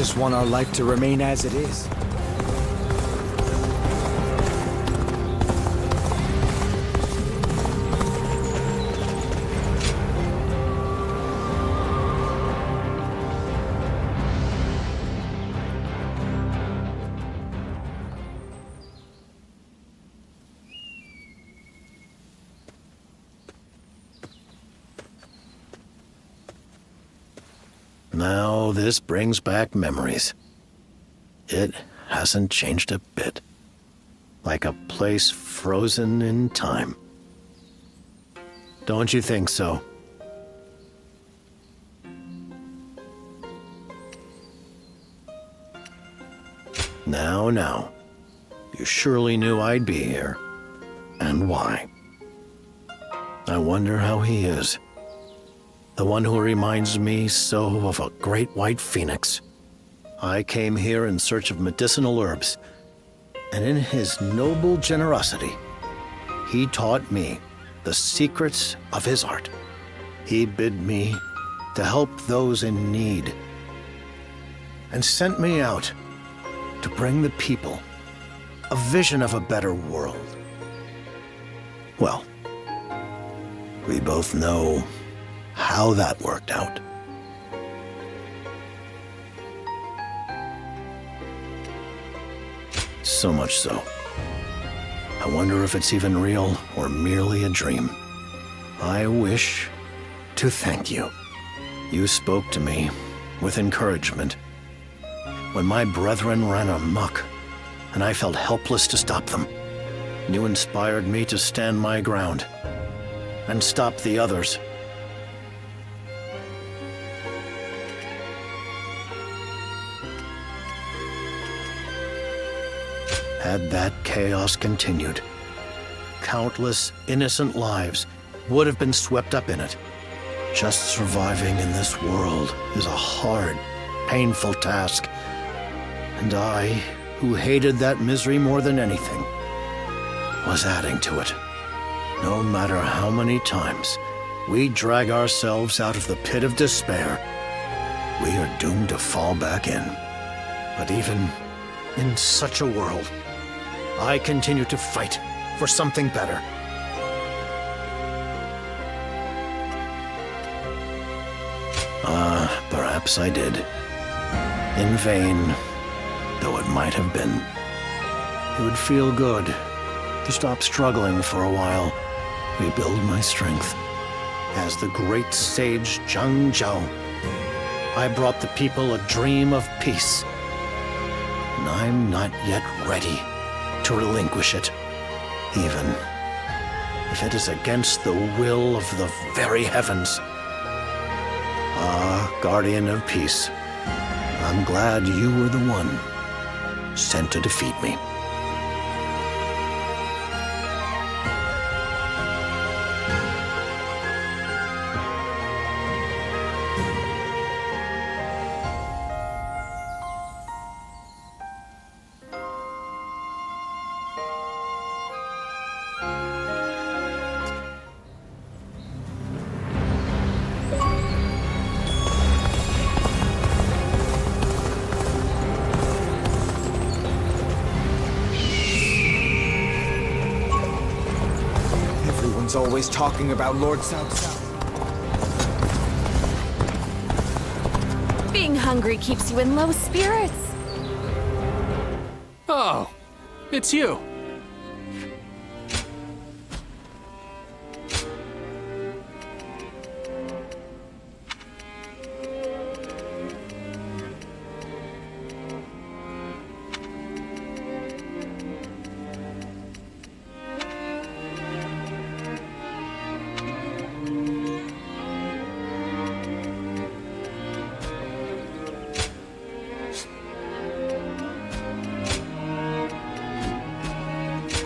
just want our life to remain as it is. Now this brings back memories. It hasn't changed a bit. Like a place frozen in time. Don't you think so? Now. You surely knew I'd be here. And why? I wonder how he is. The one who reminds me so of a great white phoenix. I came here in search of medicinal herbs, and in his noble generosity, he taught me the secrets of his art. He bid me to help those in need, and sent me out to bring the people a vision of a better world. Well, we both know how that worked out. So much so, I wonder if it's even real or merely a dream. I wish to thank you. You spoke to me with encouragement when my brethren ran amok and I felt helpless to stop them. You inspired me to stand my ground and stop the others. Had that chaos continued, countless innocent lives would have been swept up in it. Just surviving in this world is a hard, painful task. And I, who hated that misery more than anything, was adding to it. No matter how many times we drag ourselves out of the pit of despair, we are doomed to fall back in. But even in such a world, I continue to fight for something better. Perhaps I did. In vain, though it might have been. It would feel good to stop struggling for a while, rebuild my strength. As the great sage Zhang Zhao, I brought the people a dream of peace. And I'm not yet ready to relinquish it, even if it is against the will of the very heavens. Ah, guardian of peace, I'm glad you were the one sent to defeat me. Always talking about Lord South. Being hungry keeps you in low spirits. Oh, it's you.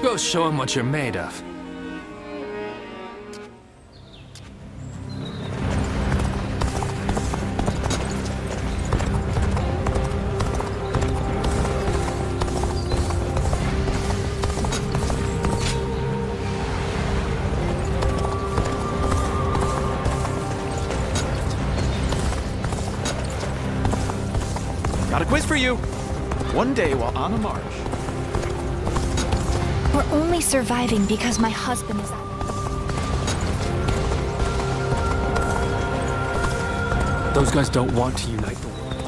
Go show him what you're made of. Got a quiz for you. One day while on a march. We're only surviving because my husband is out. Those guys don't want to unite the world.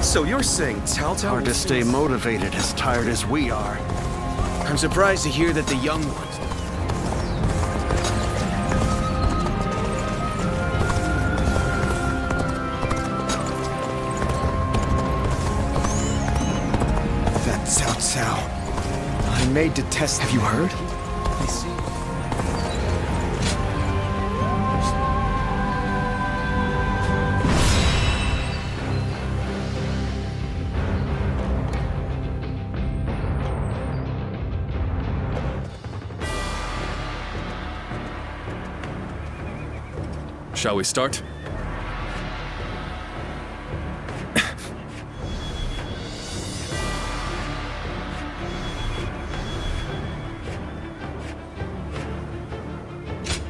So you're saying Telltale? Hard to stay motivated as tired as we are. I'm surprised to hear that the young ones... That's Cao Cao. I made to test. Have you heard? I see. Shall we start?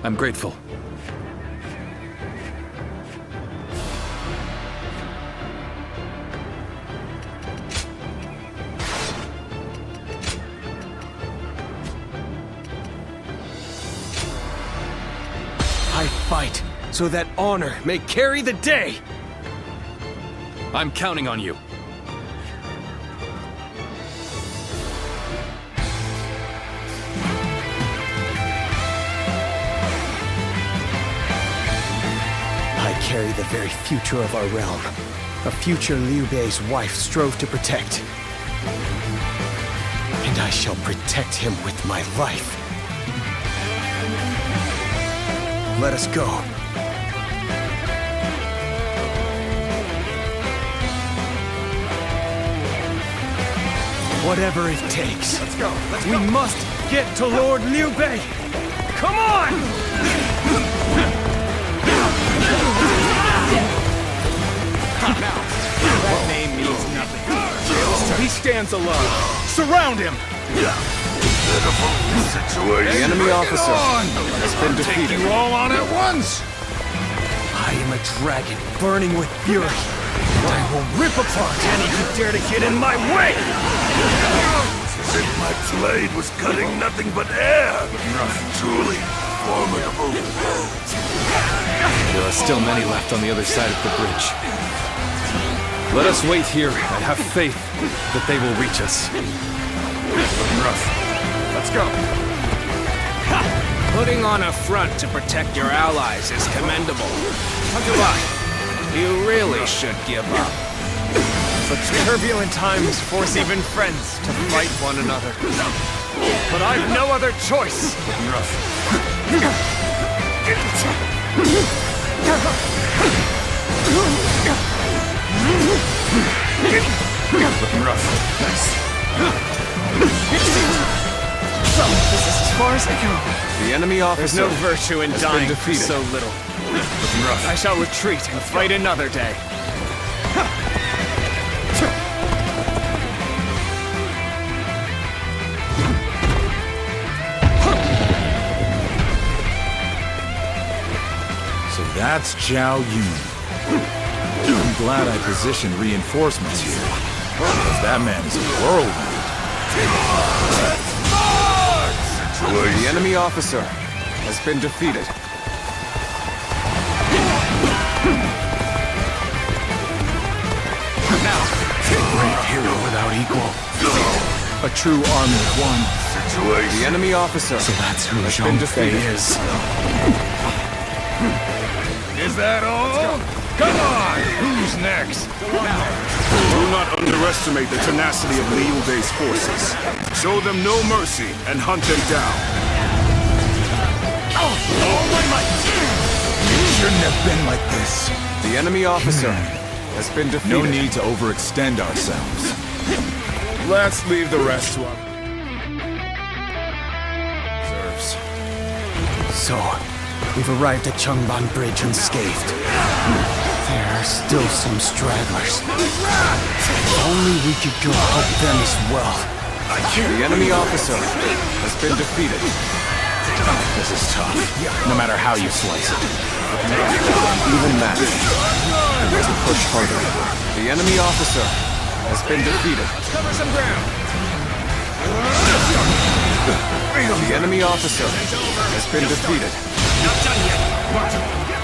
I'm grateful. I fight so that honor may carry the day. I'm counting on you. I carry the very future of our realm. A future Liu Bei's wife strove to protect. And I shall protect him with my life. Let us go. Whatever it takes. Let's go. We must get to Lord Liu Bei. Come on! That name means nothing. He stands alone. Surround him! The enemy officer has been defeated. You all on at once? I am a dragon burning with fury. And I will rip apart any who dare to get in my way! As if my blade was cutting nothing but air. Truly formidable. There are still many left on the other side of the bridge. Let us wait here and have faith that they will reach us. Let's go. Putting on a front to protect your allies is commendable. But you really should give up. Such turbulent times force even friends to fight one another. But I've no other choice. Looking rough. Nice. So, this is as far as I go. The enemy officer There's no virtue in has dying been for defeated. so little. Looking rough. I shall retreat and fight another day. So that's Zhao Yun. I'm glad I positioned reinforcements here. Because that man is a whirlwind. The enemy officer has been defeated. Great hero without equal. A true army of one. The enemy officer So that's who has Zhang been Fei defeated. is. Is that all? Come on! Who's next? Do not underestimate the tenacity of Liu Bei's forces. Show them no mercy and hunt them down. All my might! It shouldn't have been like this. The enemy officer has been defeated. No need to overextend ourselves. Let's leave the rest to our reserves. So, we've arrived at Changban Bridge unscathed. There are still some stragglers. If only we could go help them as well. The enemy officer has been defeated. This is tough, no matter how you slice it. Even match. to push harder. The enemy officer has been defeated. Cover some ground. The enemy officer has been defeated. Not done yet.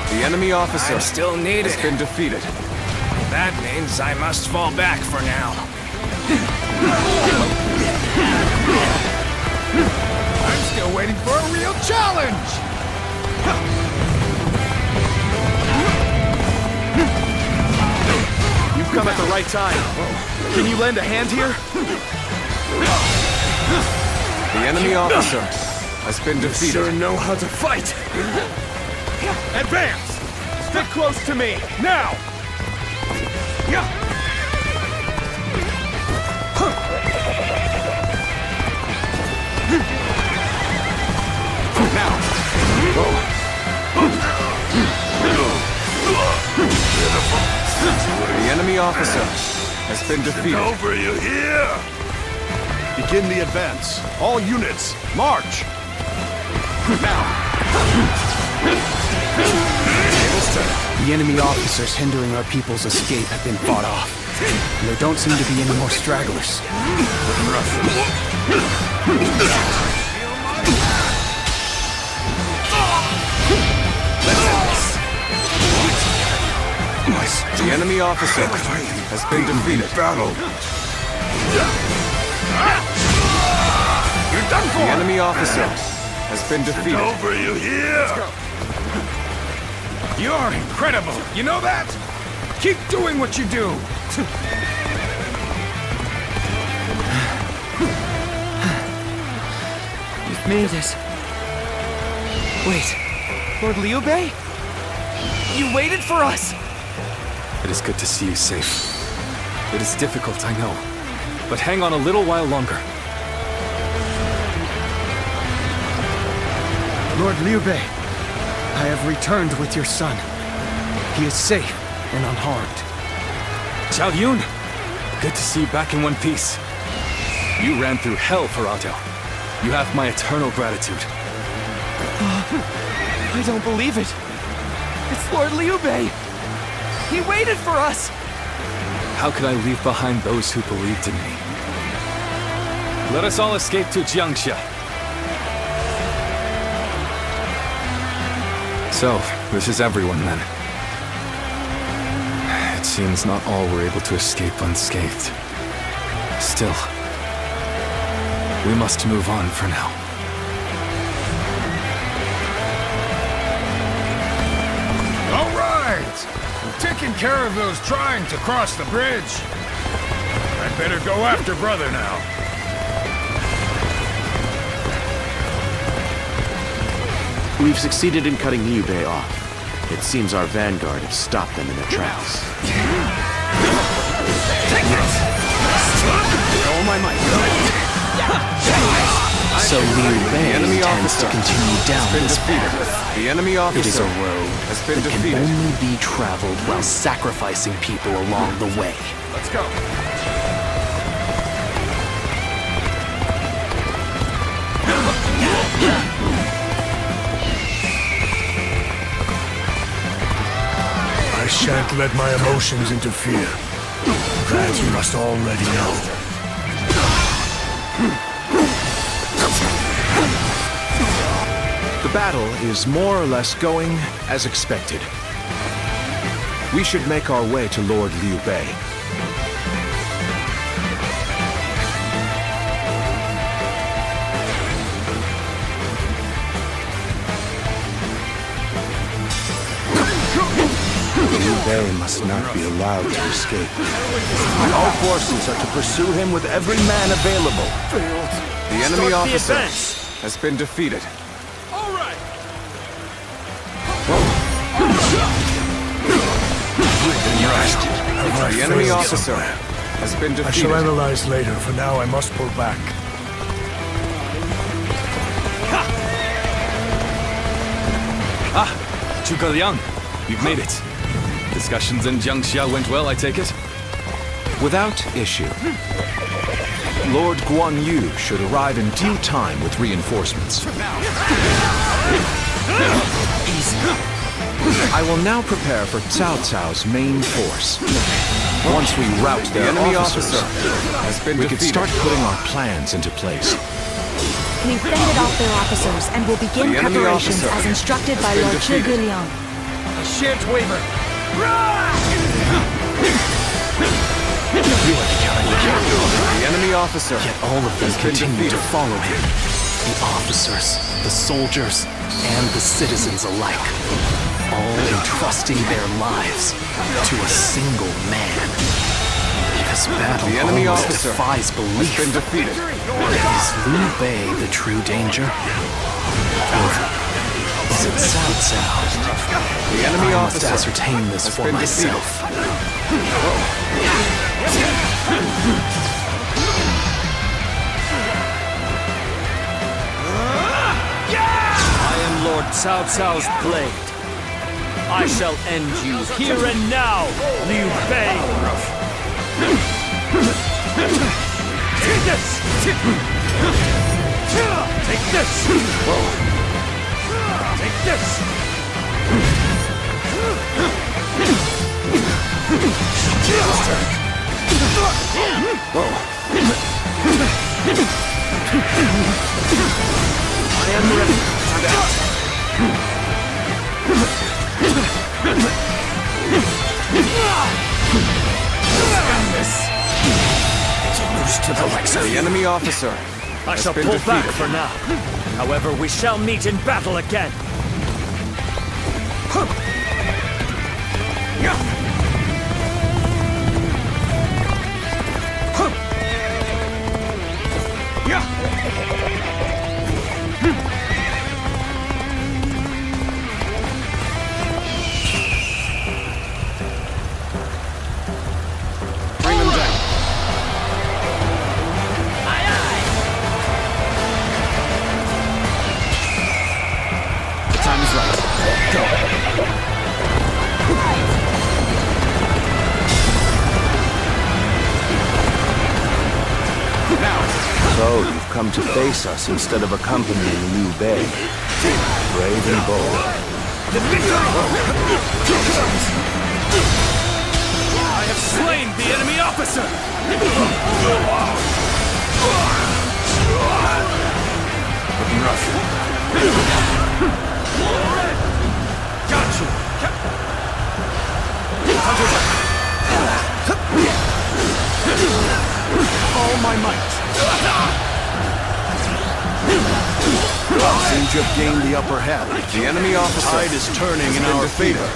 The enemy officer I'm still needed. has been defeated. That means I must fall back for now. I'm still waiting for a real challenge! You've come at the right time. Can you lend a hand here? The enemy officer has been defeated. Sure know how to fight! Advance! Stick close to me, now! The enemy officer has been defeated. Over, you hear? Begin the advance. All units, march! The enemy officers hindering our people's escape have been fought off. And there don't seem to be any more stragglers. The enemy officer has been defeated. Battle. You're done for! The enemy officer has been defeated. Over, you hear? You're incredible, you know that? Keep doing what you do! We've made it. Wait, Lord Liu Bei? You waited for us! It is good to see you safe. It is difficult, I know. But hang on a little while longer. Lord Liu Bei, I have returned with your son. He is safe and unharmed. Zhao Yun! Good to see you back in one piece. You ran through hell for Otto. You have my eternal gratitude. I don't believe it. It's Lord Liu Bei. He waited for us. How could I leave behind those who believed in me? Let us all escape to Jiangxia. So, this is everyone then. It seems not all were able to escape unscathed. Still, we must move on for now. All right! We've taken care of those trying to cross the bridge. I'd better go after brother now. We've succeeded in cutting Liu Bei off. It seems our vanguard have stopped them in their tracks. All my might. So Liu Bei enemy intends to officer continue down been this defeated. path. The enemy officer It is a road has been that defeated. can only be traveled while sacrificing people along the way. Let's go. I shan't let my emotions interfere. That you must already know. The battle is more or less going as expected. We should make our way to Lord Liu Bei. Liu Bei must not be allowed to escape. All forces are to pursue him with every man available. The enemy officer has been defeated. The enemy officer has been I shall defeated. analyze later. For now, I must pull back. Zhuge Liang, you've made it. Discussions in Jiangxia went well, I take it? Without issue. Lord Guan Yu should arrive in due time with reinforcements. Easy. I will now prepare for Cao Cao's main force. Once we rout their officers, we could start putting our plans into place. We've fended off their officers and will begin preparations as instructed by Lord Zhuge Liang. I shan't waver. The enemy officer. Yet all of them continue to follow him. The officers, the soldiers, and the citizens alike. All entrusting their lives to a single man. This battle The enemy almost officer defies belief. has been defeated. Is Liu Bei the true danger? Or is it Cao Cao? The enemy I must officer ascertain this has for been myself. I am Lord Cao Cao's blade. I shall end you here and now, Liu Bei. Take this! Take this! Take this! I am ready. The enemy officer I has shall been pull defeated. back for now. However, we shall meet in battle again. Bring them down. The time is right. Go. Now. So you've come to face us instead of accompanying Liu Bei. Brave and bold. I have slain the enemy officer! Looking rough. Got you! All my might! Seems you've gained the upper hand. The enemy officer Tide is turning in our favor.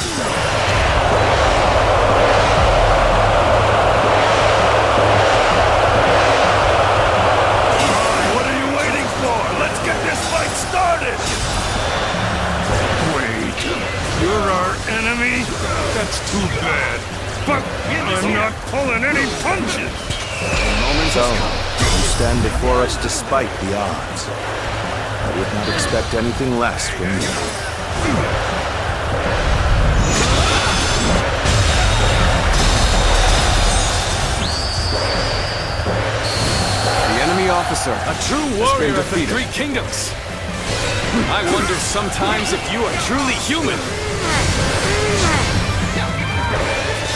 What are you waiting for? Let's get this fight started! Wait, you're our enemy? That's too bad. But I'm not pulling any punches! So, you stand before us despite the odds. I would not expect anything less from you. The enemy officer. A true warrior of the Three Kingdoms. I wonder sometimes if you are truly human.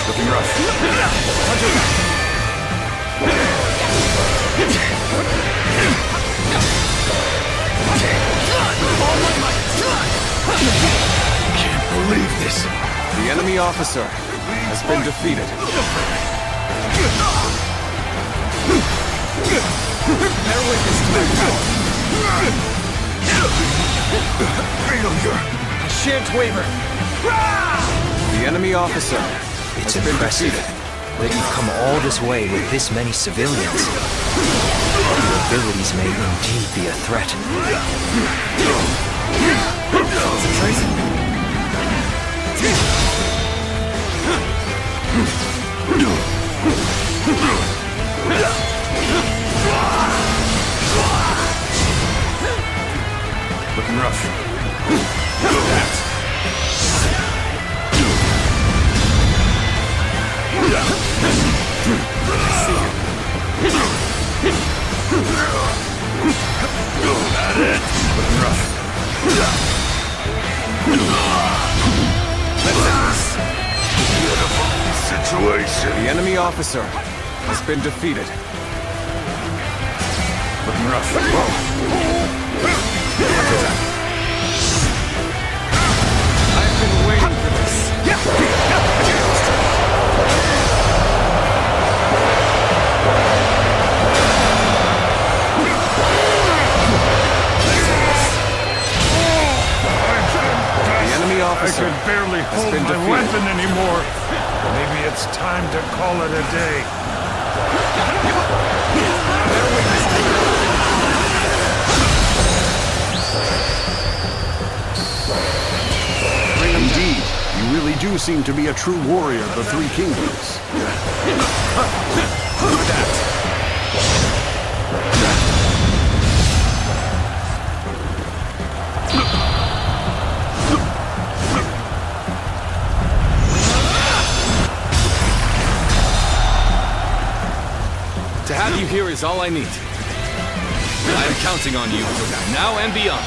Looking rough. Can't believe this. The enemy officer has been defeated. Bear witness to my power. Failure. I shan't waver. The enemy officer It's has been impressive defeated. that you've come all this way with this many civilians. Your abilities may indeed be a threat. Looking rough. Looking rough. situation. The enemy officer has been defeated. Looking rough. I've been waiting for this. The enemy I officer could barely has hold been my defeated. weapon anymore. Maybe it's time to call it a day. Indeed, you really do seem to be a true warrior of the Three Kingdoms. To have you here is all I need. I am counting on you for now and beyond.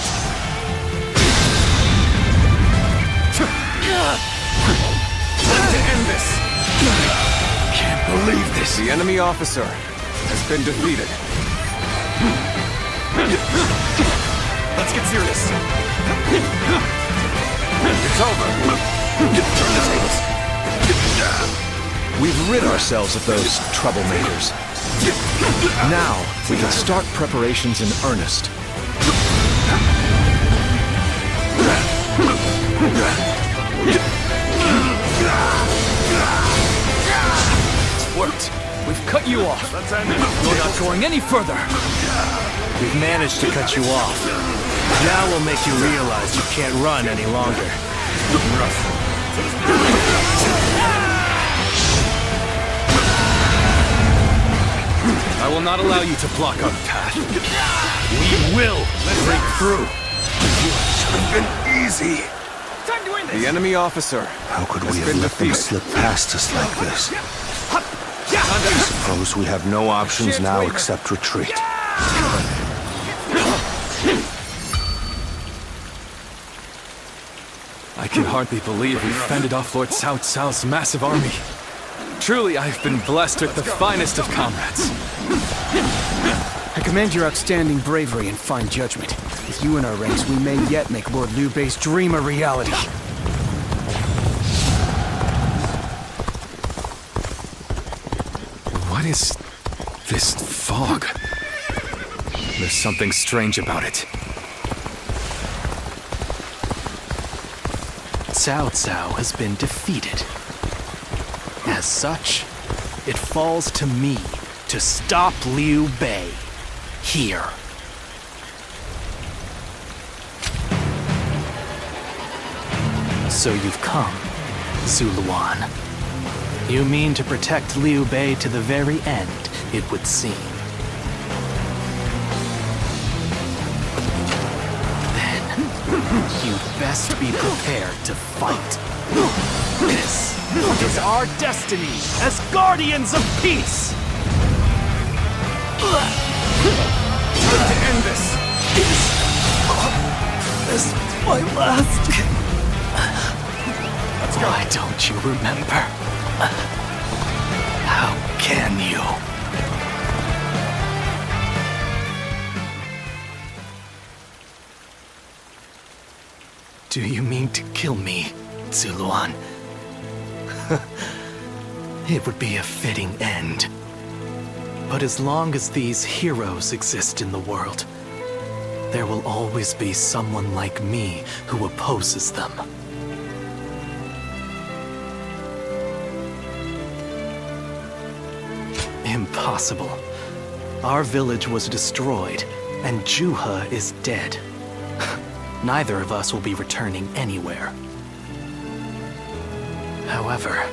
Time to end this. Can't believe this. The enemy officer has been defeated. Let's get serious. It's over. Turn the tables. We've rid ourselves of those troublemakers. Now, we can start preparations in earnest. It's worked. We've cut you off. You're not going any further. We've managed to cut you off. Now we'll make you realize you can't run any longer. I will not allow you to block our path. We will break through. Easy. The enemy officer How could has we been have let them defeated. slip past us like this? I suppose we have no options now except retreat. I can hardly believe we fended off Lord Cao Cao's massive army. Truly, I've been blessed with the finest of comrades. I commend your outstanding bravery and fine judgment. With you in our ranks, we may yet make Lord Liu Bei's dream a reality. What is this fog? There's something strange about it. Cao Cao has been defeated. As such, it falls to me to stop Liu Bei here. So you've come, Zuluan. You mean to protect Liu Bei to the very end, it would seem. Then, you'd best be prepared to fight. This is our destiny as guardians of peace! Time to end this! This is my last. Why don't you remember? How can you? Do you mean to kill me, Zuluan? It would be a fitting end. But as long as these heroes exist in the world, there will always be someone like me who opposes them. Impossible. Our village was destroyed, and Juha is dead. Neither of us will be returning anywhere. However,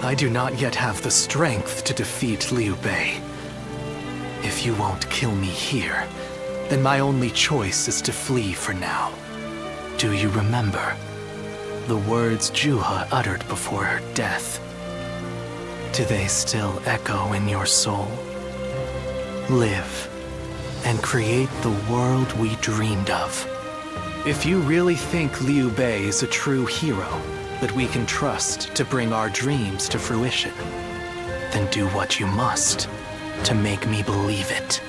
I do not yet have the strength to defeat Liu Bei. If you won't kill me here, then my only choice is to flee for now. Do you remember the words Juha uttered before her death? Do they still echo in your soul? Live and create the world we dreamed of. If you really think Liu Bei is a true hero, that we can trust to bring our dreams to fruition, then do what you must to make me believe it.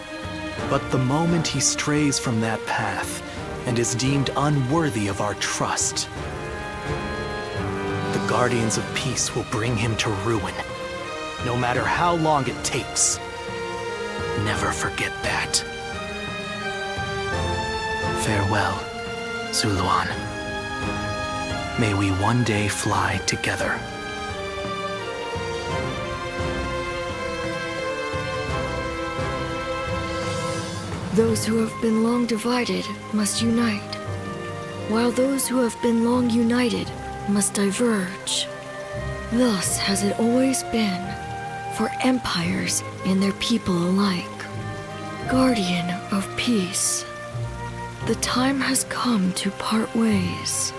But the moment he strays from that path and is deemed unworthy of our trust, the Guardians of Peace will bring him to ruin, no matter how long it takes. Never forget that. Farewell, Zuluan. May we one day fly together. Those who have been long divided must unite, while those who have been long united must diverge. Thus has it always been for empires and their people alike. Guardian of Peace, the time has come to part ways.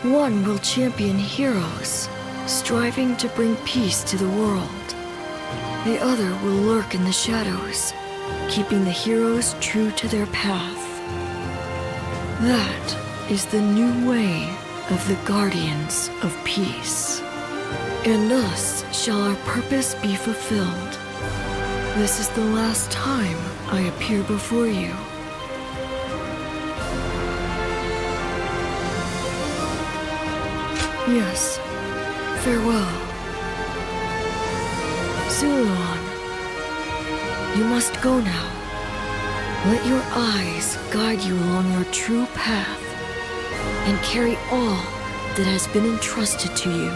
One will champion heroes, striving to bring peace to the world. The other will lurk in the shadows, keeping the heroes true to their path. That is the new way of the Guardians of Peace. And thus shall our purpose be fulfilled. This is the last time I appear before you. Yes, farewell. Zuluan, you must go now. Let your eyes guide you along your true path and carry all that has been entrusted to you.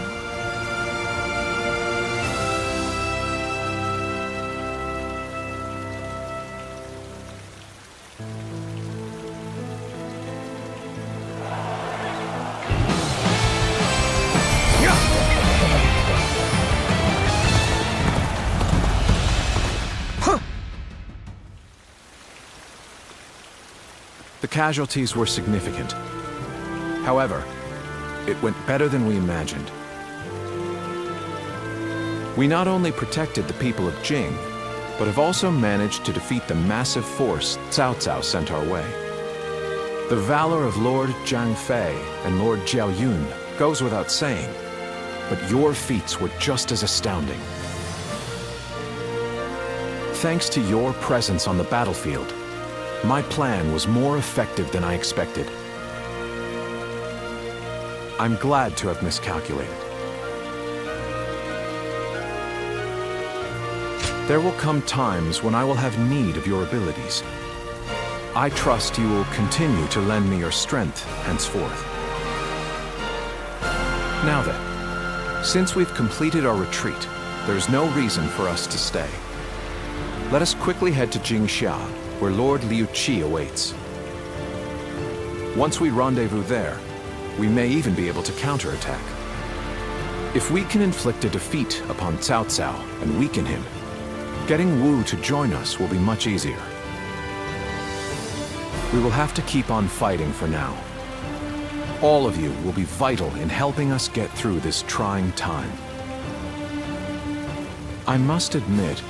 The casualties were significant. However, it went better than we imagined. We not only protected the people of Jing, but have also managed to defeat the massive force Cao Cao sent our way. The valor of Lord Zhang Fei and Lord Jiao Yun goes without saying, but your feats were just as astounding. Thanks to your presence on the battlefield, my plan was more effective than I expected. I'm glad to have miscalculated. There will come times when I will have need of your abilities. I trust you will continue to lend me your strength henceforth. Now then, since we've completed our retreat, there's no reason for us to stay. Let us quickly head to Jingxia, where Lord Liu Qi awaits. Once we rendezvous there, we may even be able to counterattack. If we can inflict a defeat upon Cao Cao and weaken him, getting Wu to join us will be much easier. We will have to keep on fighting for now. All of you will be vital in helping us get through this trying time. I must admit,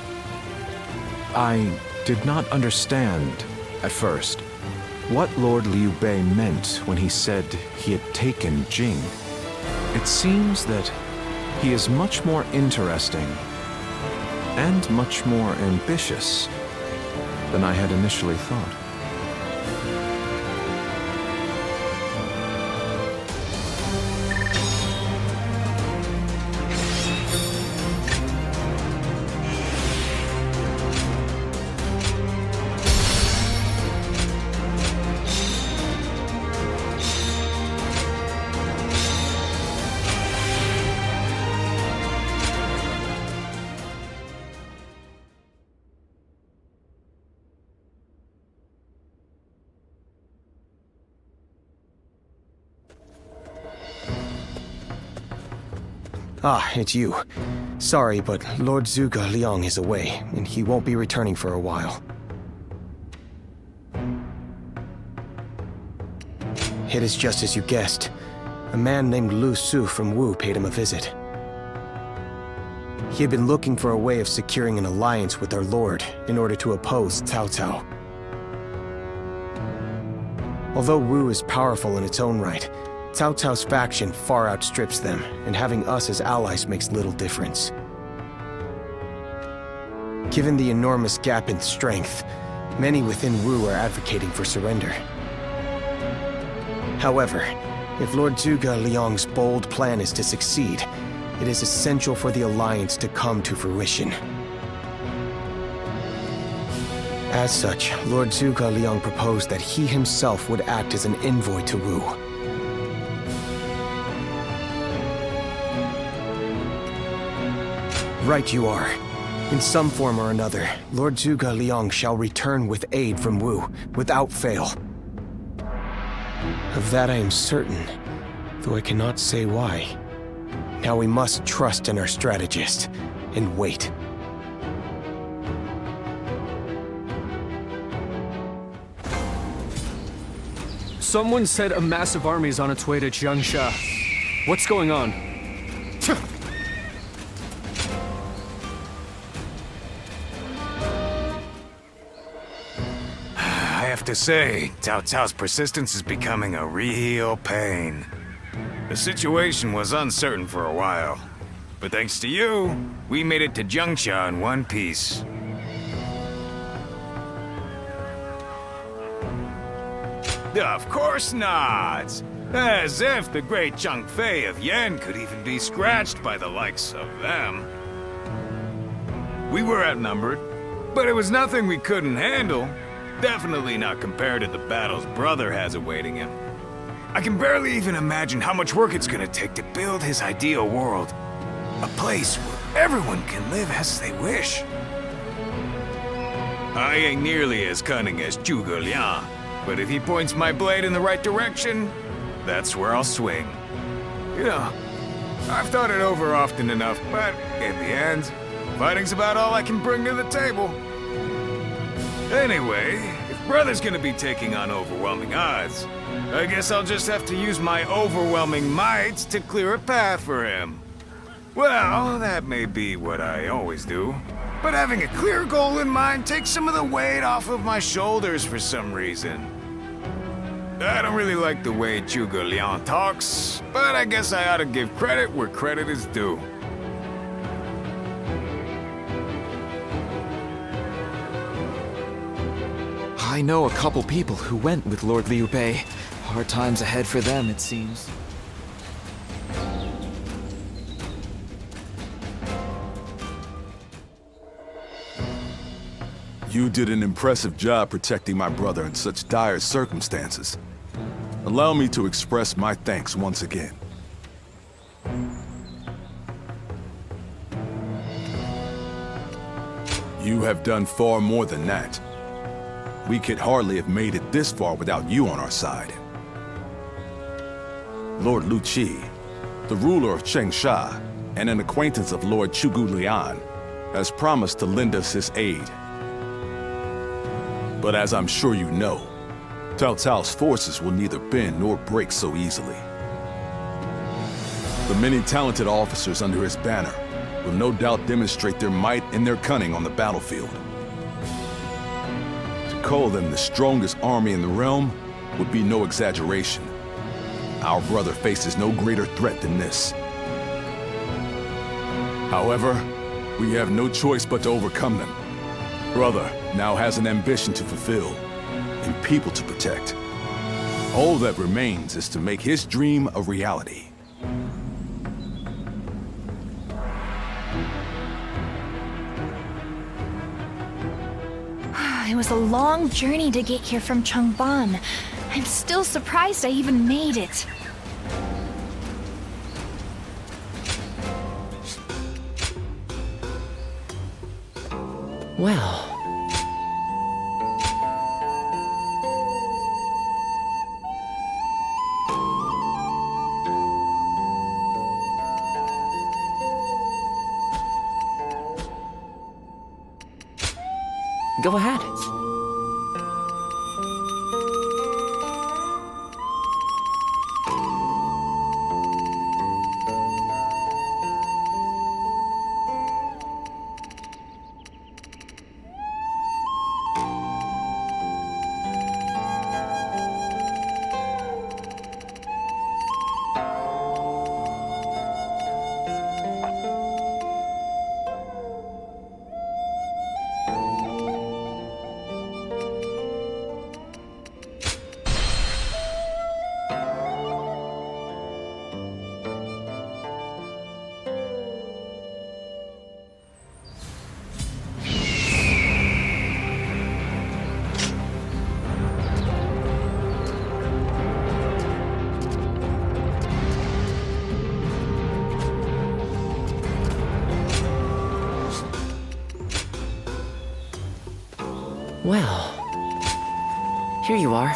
I did not understand, at first, what Lord Liu Bei meant when he said he had taken Jing. It seems that he is much more interesting and much more ambitious than I had initially thought. Ah, it's you. Sorry, but Lord Zhuge Liang is away, and he won't be returning for a while. It is just as you guessed. A man named Lu Su from Wu paid him a visit. He had been looking for a way of securing an alliance with our lord in order to oppose Cao Cao. Although Wu is powerful in its own right, Cao Cao's faction far outstrips them, and having us as allies makes little difference. Given the enormous gap in strength, many within Wu are advocating for surrender. However, if Lord Zhuge Liang's bold plan is to succeed, it is essential for the alliance to come to fruition. As such, Lord Zhuge Liang proposed that he himself would act as an envoy to Wu. Right you are. In some form or another, Lord Zhuge Liang shall return with aid from Wu, without fail. Of that I am certain, though I cannot say why. Now we must trust in our strategist, and wait. Someone said a massive army is on its way to Jiangsha. What's going on? I have to say, Cao Cao's persistence is becoming a real pain. The situation was uncertain for a while, but thanks to you, we made it to Jiangsha in one piece. Of course not! As if the great Zhang Fei of Yan could even be scratched by the likes of them. We were outnumbered, but it was nothing we couldn't handle. Definitely not compared to the battles Brother has awaiting him. I can barely even imagine how much work it's gonna take to build his ideal world. A place where everyone can live as they wish. I ain't nearly as cunning as Zhuge Liang, but if he points my blade in the right direction, that's where I'll swing. You know, I've thought it over often enough, but in the end, fighting's about all I can bring to the table. Anyway, if Brother's gonna be taking on overwhelming odds, I guess I'll just have to use my overwhelming might to clear a path for him. Well, that may be what I always do, but having a clear goal in mind takes some of the weight off of my shoulders for some reason. I don't really like the way Zhuge Liang talks, but I guess I ought to give credit where credit is due. I know a couple people who went with Lord Liu Bei. Hard times ahead for them, it seems. You did an impressive job protecting my brother in such dire circumstances. Allow me to express my thanks once again. You have done far more than that. We could hardly have made it this far without you on our side. Lord Lu Qi, the ruler of Chengsha, and an acquaintance of Lord Zhuge Liang, has promised to lend us his aid. But as I'm sure you know, Cao Cao's forces will neither bend nor break so easily. The many talented officers under his banner will no doubt demonstrate their might and their cunning on the battlefield. To call them the strongest army in the realm would be no exaggeration. Our brother faces no greater threat than this. However, we have no choice but to overcome them. Brother now has an ambition to fulfill, and people to protect. All that remains is to make his dream a reality. It was a long journey to get here from Changban. I'm still surprised I even made it. Well... Go ahead. Well, here you are.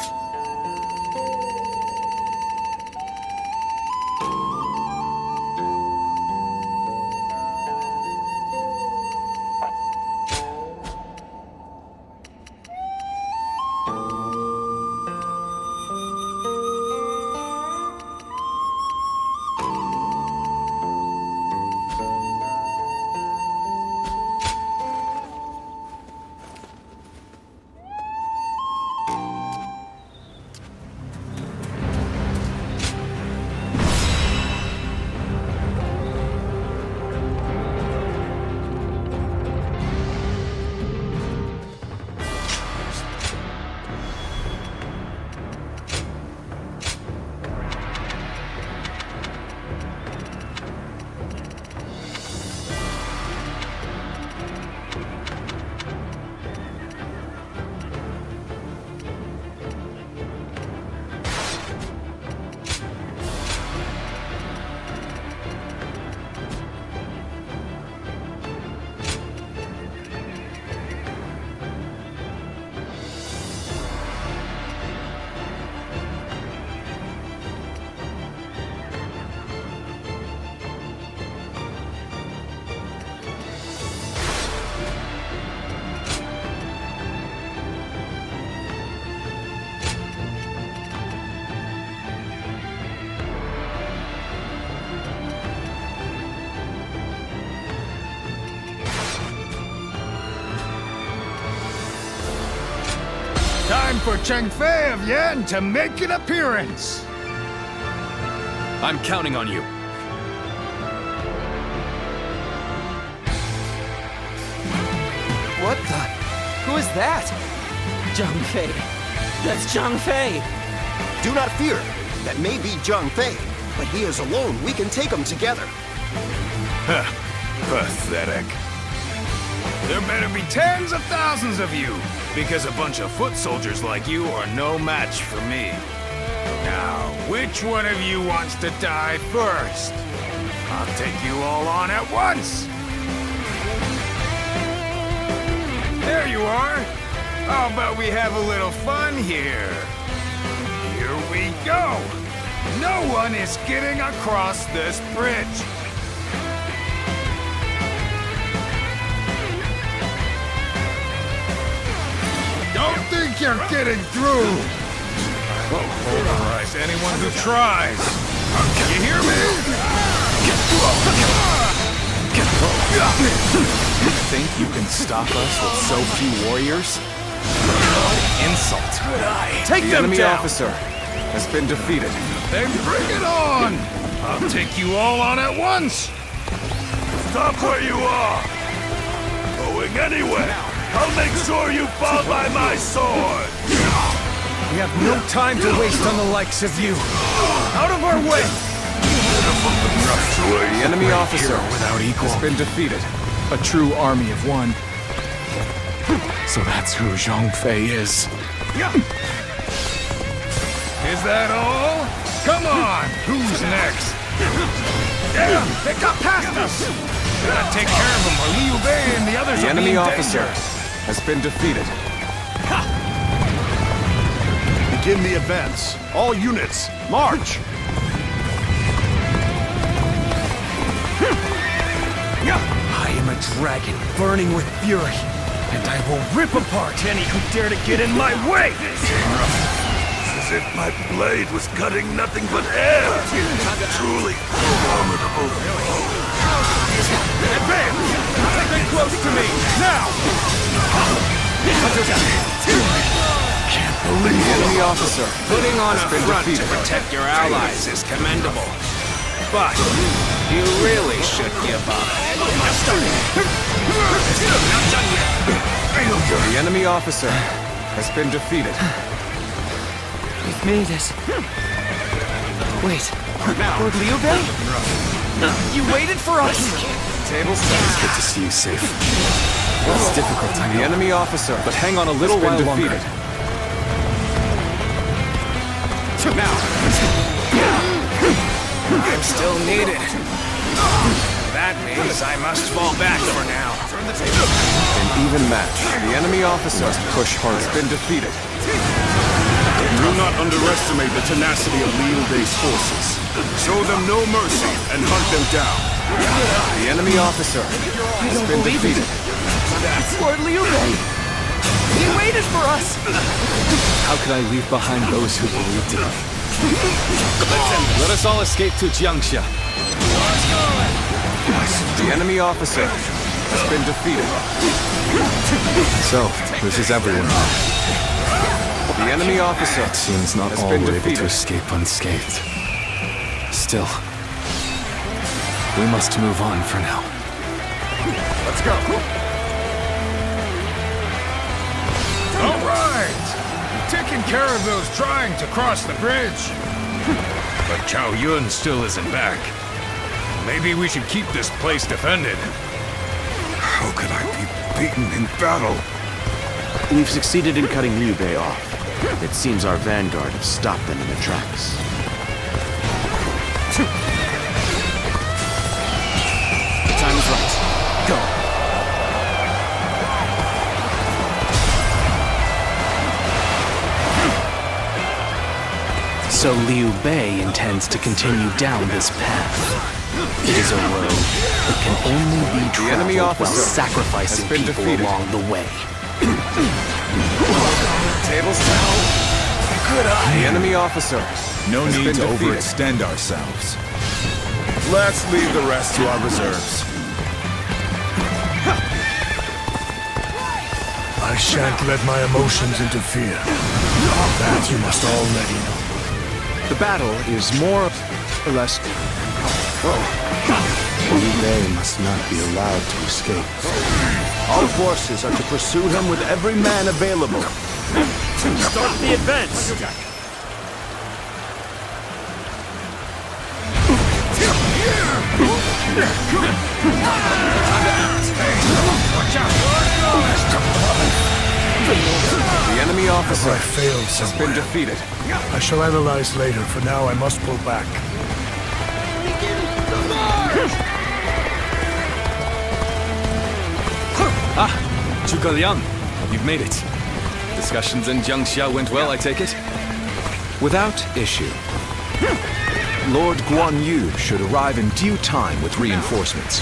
Time for Cheng Fei of Yan to make an appearance! I'm counting on you. What the? Who is that? Zhang Fei. That's Zhang Fei. Do not fear. That may be Zhang Fei, but he is alone. We can take him together. Huh. Pathetic. There better be tens of thousands of you, because a bunch of foot soldiers like you are no match for me. Now, which one of you wants to die first? I'll take you all on at once! There you are! How about we have a little fun here? Here we go! No one is getting across this bridge! Don't think you're getting through! I will pulverize anyone who tries! You hear me? You think you can stop us with so few warriors? Insult. Take the them enemy down. officer has been defeated. Then bring it on! I'll take you all on at once! Stop where you are! Going anywhere! I'll make sure you fall by my sword! We have no time to waste on the likes of you. Out of our way! The enemy officer has been defeated. A true army of one. So that's who Zhang Fei is. Is that all? Come on! Who's next? Damn! They got past us! Gotta take care of them or Liu Bei and the others The will be enemy in officer danger. has been defeated. Begin the advance. All units, march! I am a dragon burning with fury, and I will rip apart any who dare to get in my way! As if my blade was cutting nothing but air! Truly formidable. Advance! Stay close to me! Now! Can't believe the enemy officer Putting on a has been front to defeated. protect your allies is commendable. But you really should give up. The enemy officer has been defeated. We've made it. Wait, Lord Liu Bei? You waited for us! Table It's set. good to see you safe. It's difficult, I The know. enemy officer, but hang on a little been while longer. defeated. Now, I'm still needed. That means I must fall back for now. An even match. The enemy officer Must push harder. has been defeated. Do not underestimate the tenacity of Liu Bei's forces. Show them no mercy and hunt them down. The enemy officer has been defeated. It's Lord Liu Bei! He waited for us! How could I leave behind those who believed in me? Let us all escape to Jiangxia. The enemy officer has been defeated. So, this is everyone. The enemy officer It seems not has all been were able to defeated. escape unscathed. Still, we must move on for now. Let's go. All right! We've taken care of those trying to cross the bridge. But Chao Yun still isn't back. Maybe we should keep this place defended. How could I be beaten in battle? We've succeeded in cutting Liu Bei off. It seems our vanguard have stopped them in their tracks. The time is right. Go. So Liu Bei intends to continue down this path. It is a road that can only be enemy traveled while officer sacrificing has been people defeated. along the way. Tables down. Good eye. The enemy officer No has need been to defeated. overextend ourselves. Let's leave the rest to our reserves. I shan't let my emotions interfere. That you must already know. The battle is more or less... Liu Bei must not be allowed to escape. Our forces are to pursue him with every man available. Start the advance! The enemy officer I failed has somewhere. been defeated. I shall analyze later. For now, I must pull back. Zhuge Liang, you've made it. Discussions in Jiangxia went well, I take it? Without issue. Lord Guan Yu should arrive in due time with reinforcements.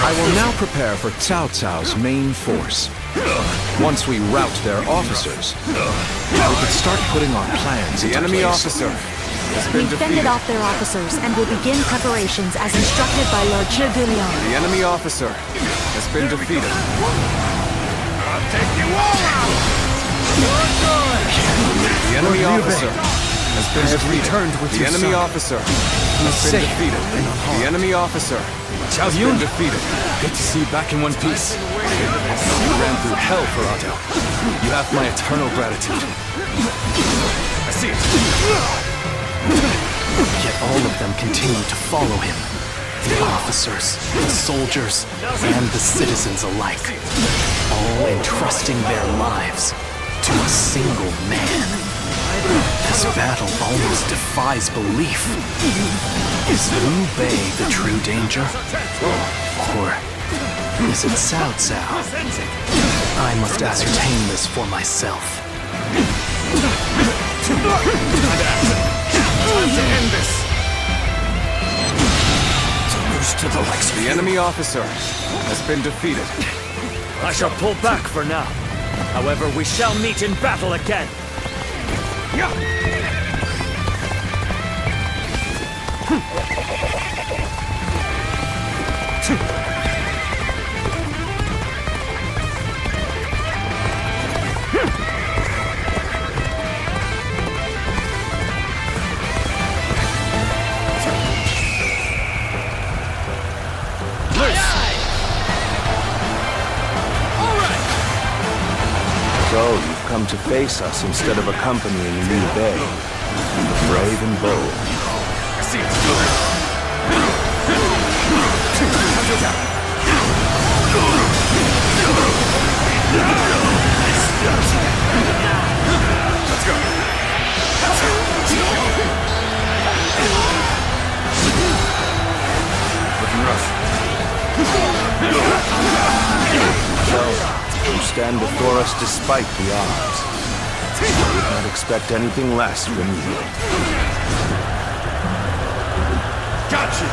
I will now prepare for Cao Cao's main force. Once we rout their officers, we can start putting our plans The into enemy place. officer has been We've fended defeated. off their officers and will begin preparations as instructed by Lord Zhuge Liang. The enemy officer has been defeated. I'll take you all out! The enemy officer has been defeated. with The your enemy son. officer has been defeated. The enemy officer Chao has Yun, been defeated. good to see you back in one piece. You ran through hell for Otto. You have my eternal gratitude. I see it. Yet all of them continue to follow him. The officers, the soldiers, and the citizens alike. All entrusting their lives to a single man. This battle almost defies belief. Is Liu Bei the true danger? Or is it Cao Cao? I must ascertain this for myself. Time to end this. The enemy officer has been defeated. I shall pull back for now. However, we shall meet in battle again. So you've come to face us instead of accompanying Liu Bei. Brave and bold. I see it. Let's go. You stand before us despite the odds. I would not expect anything less from you. Gotcha!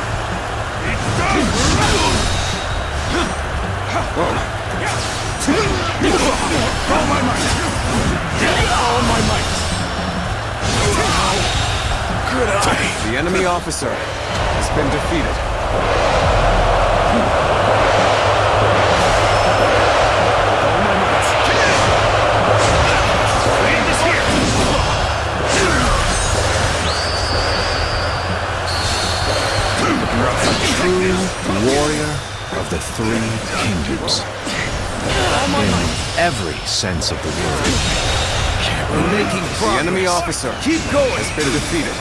All my might! All my might! Could I? The enemy officer has been defeated. A true warrior of the three kingdoms. In every sense of the word. We're making progress. The enemy officer has been defeated.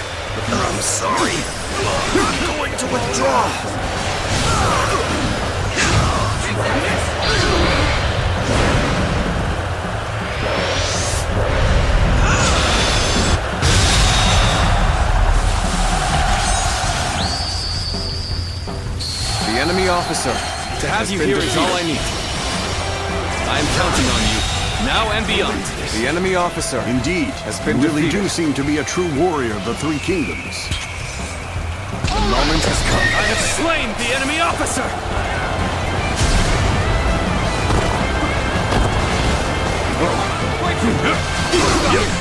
I'm sorry. I'm going to withdraw. The enemy officer. To have you here is all I need. I am counting on you, now and beyond. The enemy officer Indeed, has been you really defeated. do seem to be a true warrior of the Three Kingdoms. The moment has come. I have slain the enemy officer!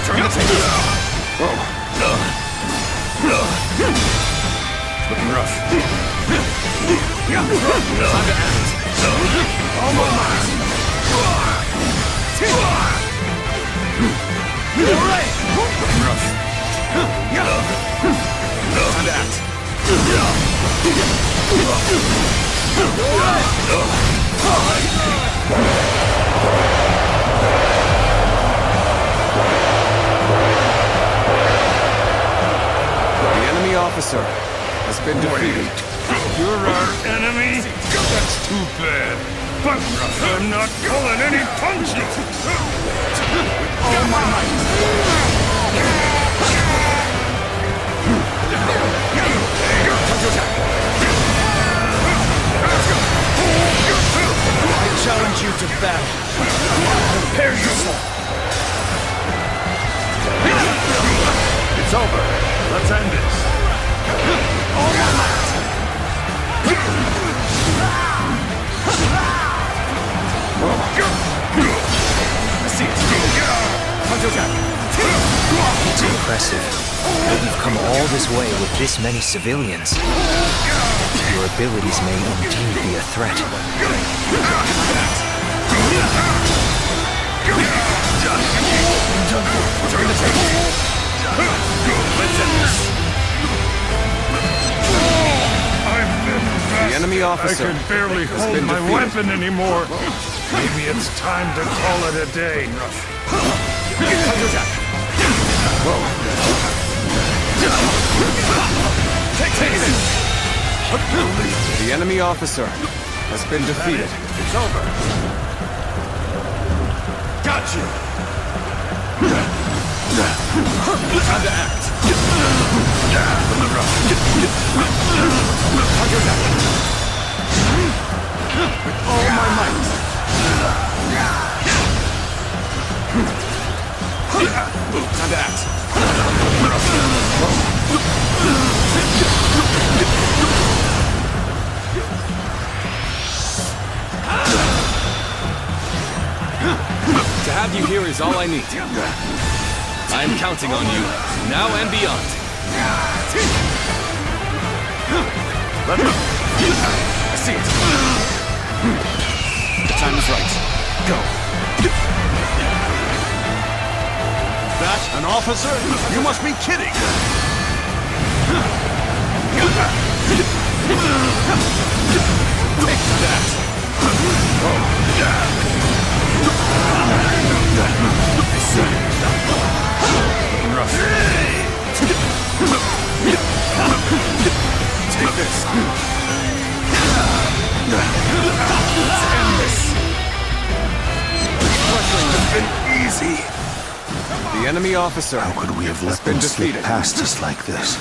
Turn the tables. Looking rough. Time to act. All my might. Alright! Looking rough. Time to act. The enemy officer has been defeated. You're our enemy? That's too bad. But I'm not pulling any punches. All my might. I challenge you to battle. Prepare yourself. It's over. Let's end this. All my might. It's impressive that you've come all this way with this many civilians. Your abilities may indeed be a threat. Turn the table. Let's end this. I've been The enemy officer I can barely has hold been my defeated. weapon anymore. Maybe it's time to call it a day. Take it! The enemy officer has been defeated. It's over. Got you. Time to act. With all my might. Time to act. To have you here is all I need. I am counting on you, now and beyond. I see it. The time is right. Go. That an officer? You must be kidding. Take that. I see. Rough. Take this. Let's end this. Crushing has been easy. The enemy officer How could we have has let been them slip defeated. past us like this?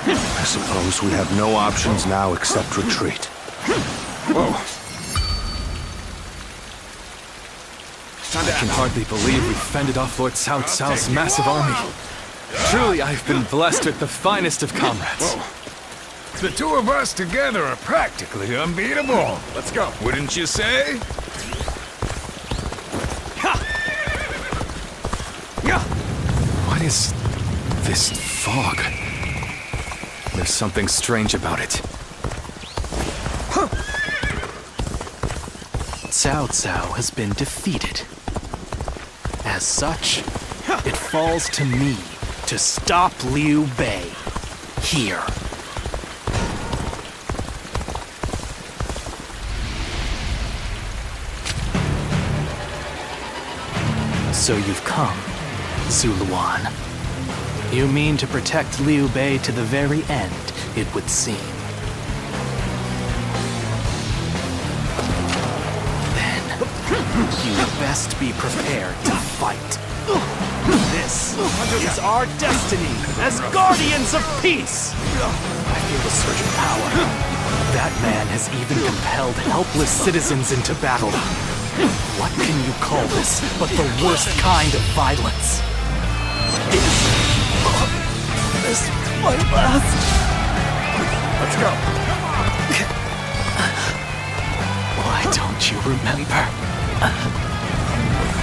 I suppose we have no options now except retreat. Whoa. I can hardly believe we fended off Lord Cao Cao's massive army. Truly, I've been blessed with the finest of comrades. The two of us together are practically unbeatable. Let's go. Wouldn't you say? What is this fog? There's something strange about it. Cao Cao has been defeated. As such, it falls to me to stop Liu Bei here. So you've come, Zuluan. You mean to protect Liu Bei to the very end, it would seem. You best be prepared to fight. This is our destiny as guardians of peace. I feel the surge of power. That man has even compelled helpless citizens into battle. What can you call this but the worst kind of violence? This is my last. Let's go. Why don't you remember?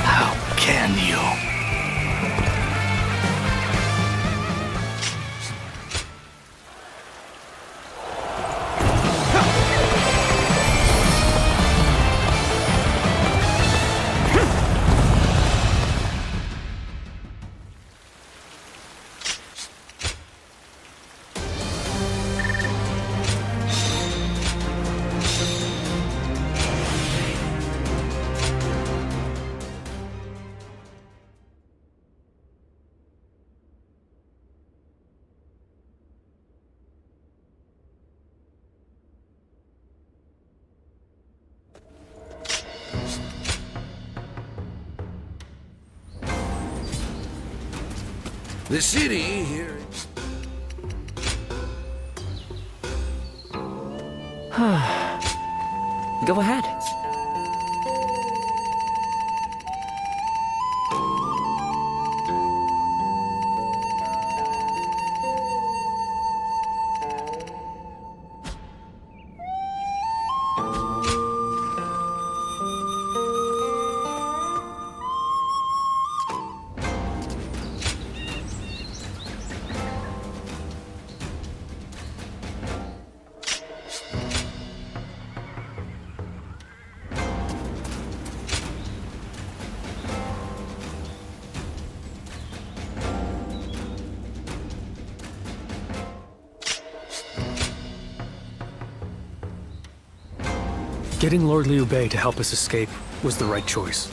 How can you? The city here. Go ahead. Getting Lord Liu Bei to help us escape was the right choice.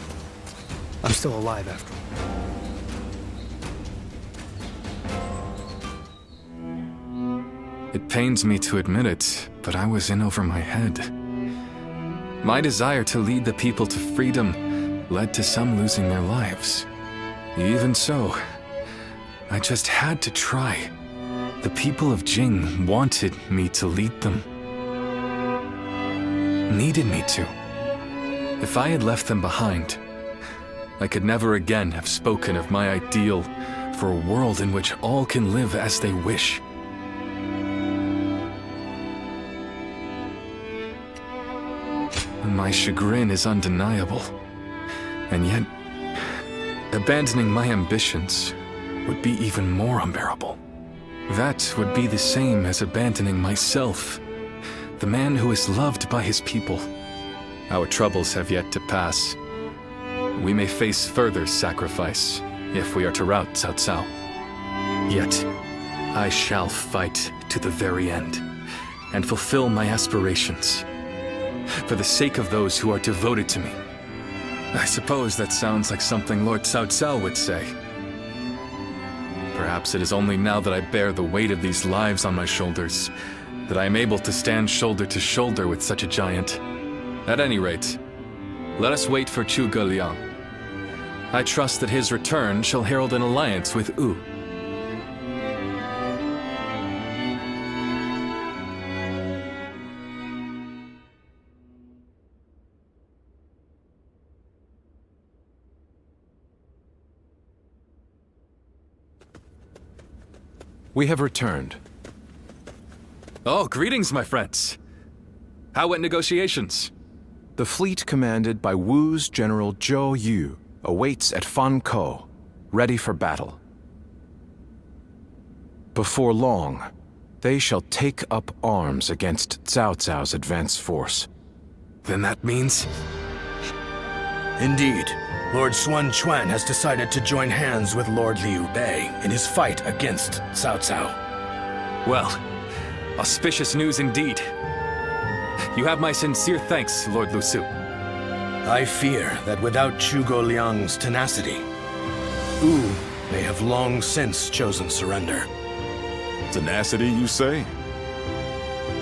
I'm still alive after all. It pains me to admit it, but I was in over my head. My desire to lead the people to freedom led to some losing their lives. Even so, I just had to try. The people of Jing wanted me to lead them. Needed me to. If I had left them behind, I could never again have spoken of my ideal for a world in which all can live as they wish. My chagrin is undeniable, and yet, abandoning my ambitions would be even more unbearable. That would be the same as abandoning myself, the man who is loved by his people. Our troubles have yet to pass. We may face further sacrifice if we are to rout Cao Cao. Yet, I shall fight to the very end and fulfill my aspirations for the sake of those who are devoted to me. I suppose that sounds like something Lord Cao Cao would say. Perhaps it is only now that I bear the weight of these lives on my shoulders that I am able to stand shoulder to shoulder with such a giant. At any rate, let us wait for Zhuge Liang. I trust that his return shall herald an alliance with Wu. We have returned. Oh, greetings, my friends. How went negotiations? The fleet commanded by Wu's General Zhou Yu awaits at Fan Ko, ready for battle. Before long, they shall take up arms against Cao Cao's advance force. Then that means... Indeed. Lord Xuan Chuan has decided to join hands with Lord Liu Bei in his fight against Cao Cao. Well, auspicious news indeed. You have my sincere thanks, Lord Lu Su. I fear that without Zhuge Liang's tenacity, Wu may have long since chosen surrender. Tenacity, you say?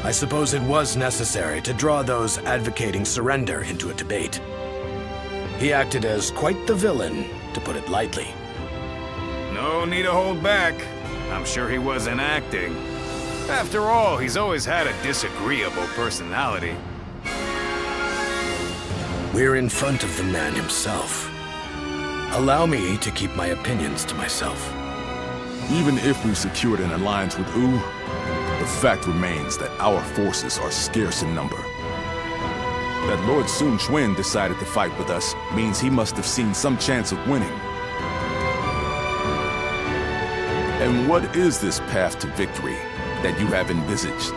I suppose it was necessary to draw those advocating surrender into a debate. He acted as quite the villain, to put it lightly. No need to hold back. I'm sure he wasn't acting. After all, he's always had a disagreeable personality. We're in front of the man himself. Allow me to keep my opinions to myself. Even if we've secured an alliance with Wu, the fact remains that our forces are scarce in number. That Lord Sun Quan decided to fight with us means he must have seen some chance of winning. And what is this path to victory that you have envisaged?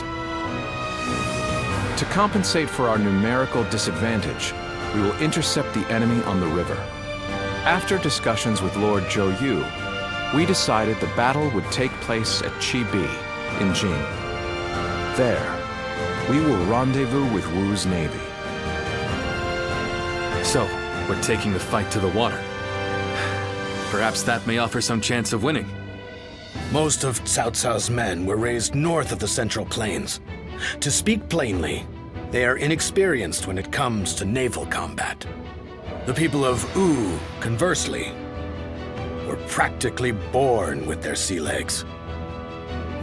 To compensate for our numerical disadvantage, we will intercept the enemy on the river. After discussions with Lord Zhou Yu, we decided the battle would take place at Chibi, in Jing. There, we will rendezvous with Wu's navy. So, we're taking the fight to the water. Perhaps that may offer some chance of winning. Most of Cao Cao's men were raised north of the Central Plains. To speak plainly, they are inexperienced when it comes to naval combat. The people of Wu, conversely, were practically born with their sea legs.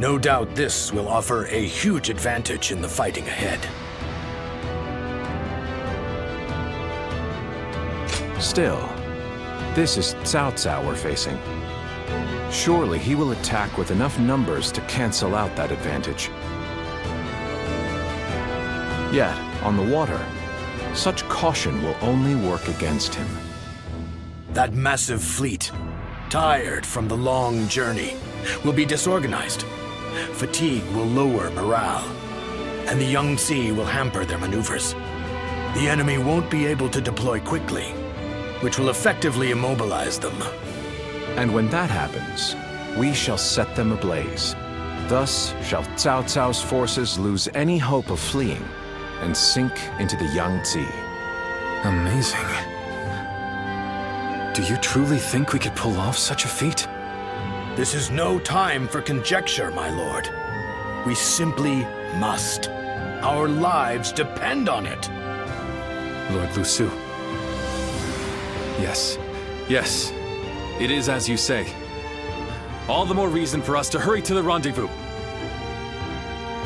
No doubt this will offer a huge advantage in the fighting ahead. Still, this is Cao Cao we're facing. Surely he will attack with enough numbers to cancel out that advantage. Yet, on the water, such caution will only work against him. That massive fleet, tired from the long journey, will be disorganized. Fatigue will lower morale, and the Yangtze will hamper their maneuvers. The enemy won't be able to deploy quickly, which will effectively immobilize them. And when that happens, we shall set them ablaze. Thus shall Cao Cao's forces lose any hope of fleeing and sink into the Yangtze. Amazing. Do you truly think we could pull off such a feat? This is no time for conjecture, my lord. We simply must. Our lives depend on it. Lord Lu Su. Yes. Yes. It is as you say. All the more reason for us to hurry to the rendezvous.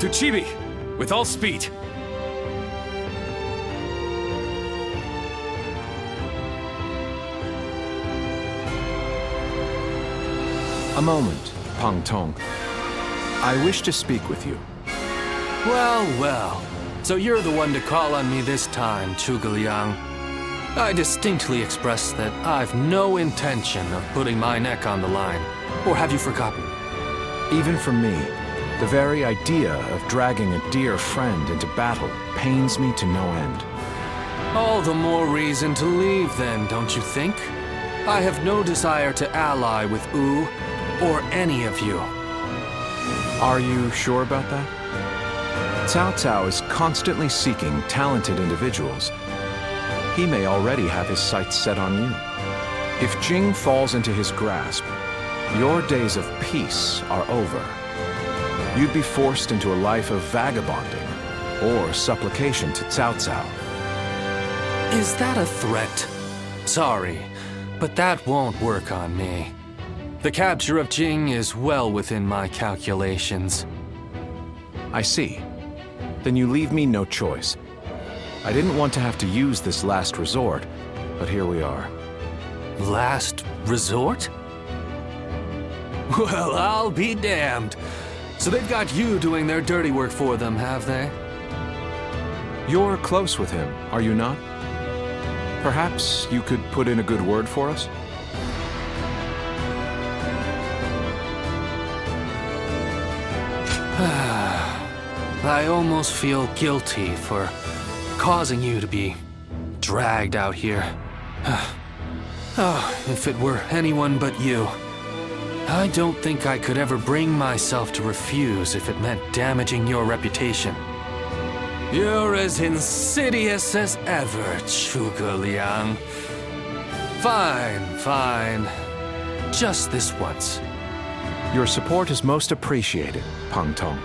To Chibi, with all speed. A moment, Pang Tong. I wish to speak with you. Well, well. So you're the one to call on me this time, Zhuge Liang. I distinctly expressed that I've no intention of putting my neck on the line. Or have you forgotten? Even for me, the very idea of dragging a dear friend into battle pains me to no end. All the more reason to leave then, don't you think? I have no desire to ally with Wu or any of you. Are you sure about that? Cao Cao is constantly seeking talented individuals. He may already have his sights set on you. If Jing falls into his grasp, your days of peace are over. You'd be forced into a life of vagabonding or supplication to Cao Cao. Is that a threat? Sorry, but that won't work on me. The capture of Jing is well within my calculations. I see. Then you leave me no choice. I didn't want to have to use this last resort, but here we are. Last resort? Well, I'll be damned. So they've got you doing their dirty work for them, have they? You're close with him, are you not? Perhaps you could put in a good word for us? I almost feel guilty for causing you to be dragged out here. Oh, if it were anyone but you. I don't think I could ever bring myself to refuse if it meant damaging your reputation. You're as insidious as ever, Zhuge Liang. Fine, fine. Just this once. Your support is most appreciated, Pang Tong.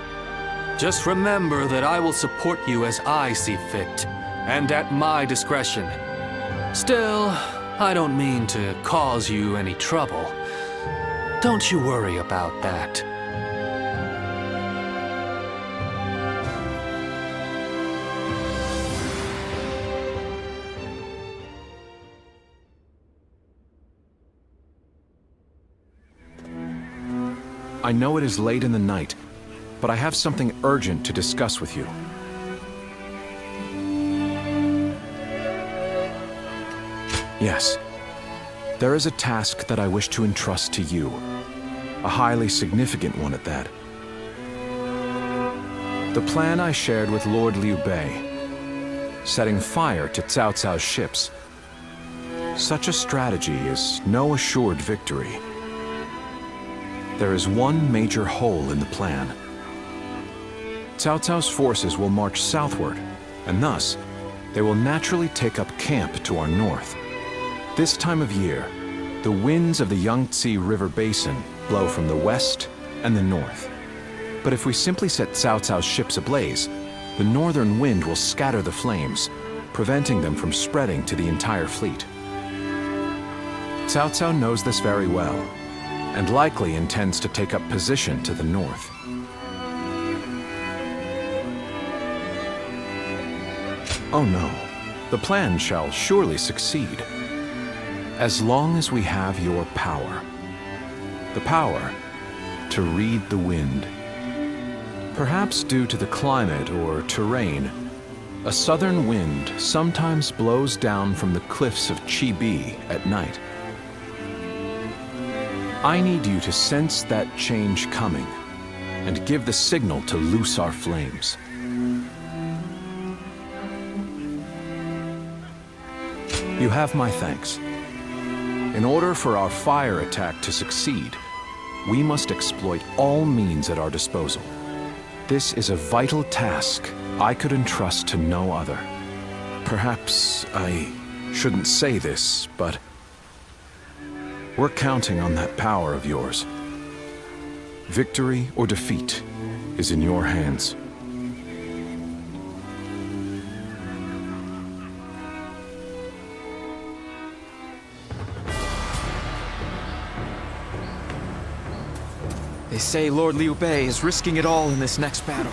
Just remember that I will support you as I see fit, and at my discretion. Still, I don't mean to cause you any trouble. Don't you worry about that. I know it is late in the night, but I have something urgent to discuss with you. Yes. There is a task that I wish to entrust to you. A highly significant one at that. The plan I shared with Lord Liu Bei, setting fire to Cao Cao's ships. Such a strategy is no assured victory. There is one major hole in the plan. Cao Cao's forces will march southward, and thus, they will naturally take up camp to our north. This time of year, the winds of the Yangtze River Basin blow from the west and the north. But if we simply set Cao Cao's ships ablaze, the northern wind will scatter the flames, preventing them from spreading to the entire fleet. Cao Cao knows this very well, and likely intends to take up position to the north. Oh no, the plan shall surely succeed. As long as we have your power. The power to read the wind. Perhaps due to the climate or terrain, a southern wind sometimes blows down from the cliffs of Chibi at night. I need you to sense that change coming and give the signal to loose our flames. You have my thanks. In order for our fire attack to succeed, we must exploit all means at our disposal. This is a vital task I could entrust to no other. Perhaps I shouldn't say this, but we're counting on that power of yours. Victory or defeat is in your hands. They say Lord Liu Bei is risking it all in this next battle.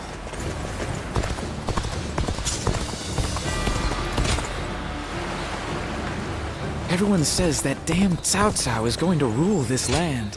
Everyone says that damn Cao Cao is going to rule this land.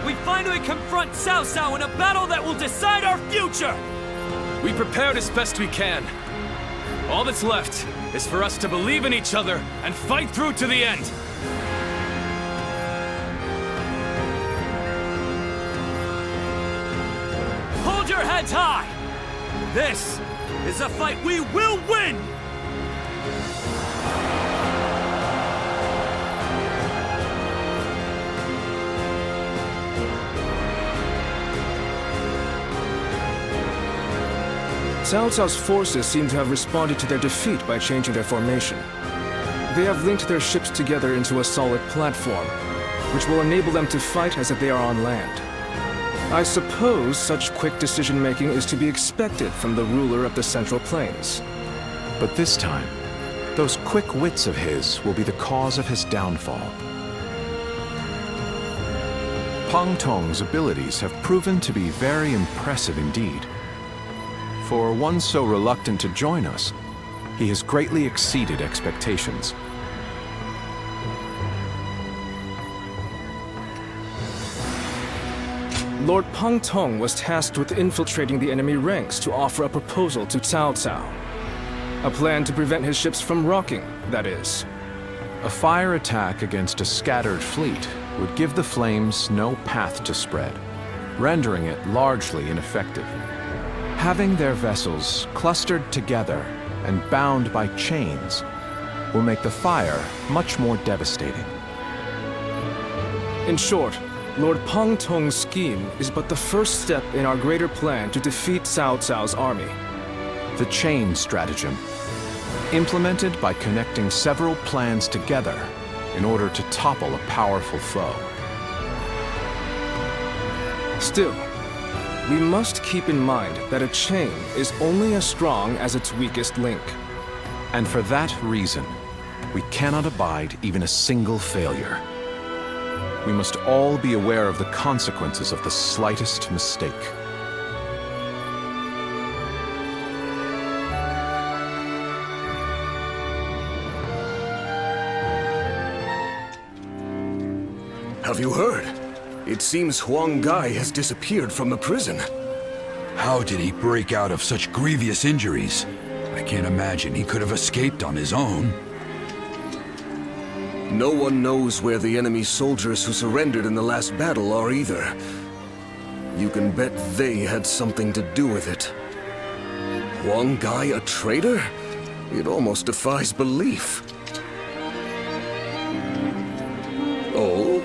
we finally confront Cao Cao in a battle that will decide our future! We prepared as best we can. All that's left is for us to believe in each other and fight through to the end. Hold your heads high! This is a fight we will win! Cao Cao's forces seem to have responded to their defeat by changing their formation. They have linked their ships together into a solid platform, which will enable them to fight as if they are on land. I suppose such quick decision-making is to be expected from the ruler of the Central Plains. But this time, those quick wits of his will be the cause of his downfall. Pang Tong's abilities have proven to be very impressive indeed. For one so reluctant to join us, he has greatly exceeded expectations. Lord Pang Tong was tasked with infiltrating the enemy ranks to offer a proposal to Cao Cao. A plan to prevent his ships from rocking, that is. A fire attack against a scattered fleet would give the flames no path to spread, rendering it largely ineffective. Having their vessels clustered together and bound by chains will make the fire much more devastating. In short, Lord Pang Tong's scheme is but the first step in our greater plan to defeat Cao Cao's army. The chain stratagem, implemented by connecting several plans together in order to topple a powerful foe. Still, we must keep in mind that a chain is only as strong as its weakest link. And for that reason, we cannot abide even a single failure. We must all be aware of the consequences of the slightest mistake. Have you heard? It seems Huang Gai has disappeared from the prison. How did he break out of such grievous injuries? I can't imagine he could have escaped on his own. No one knows where the enemy soldiers who surrendered in the last battle are either. You can bet they had something to do with it. Huang Gai a traitor? It almost defies belief. Oh?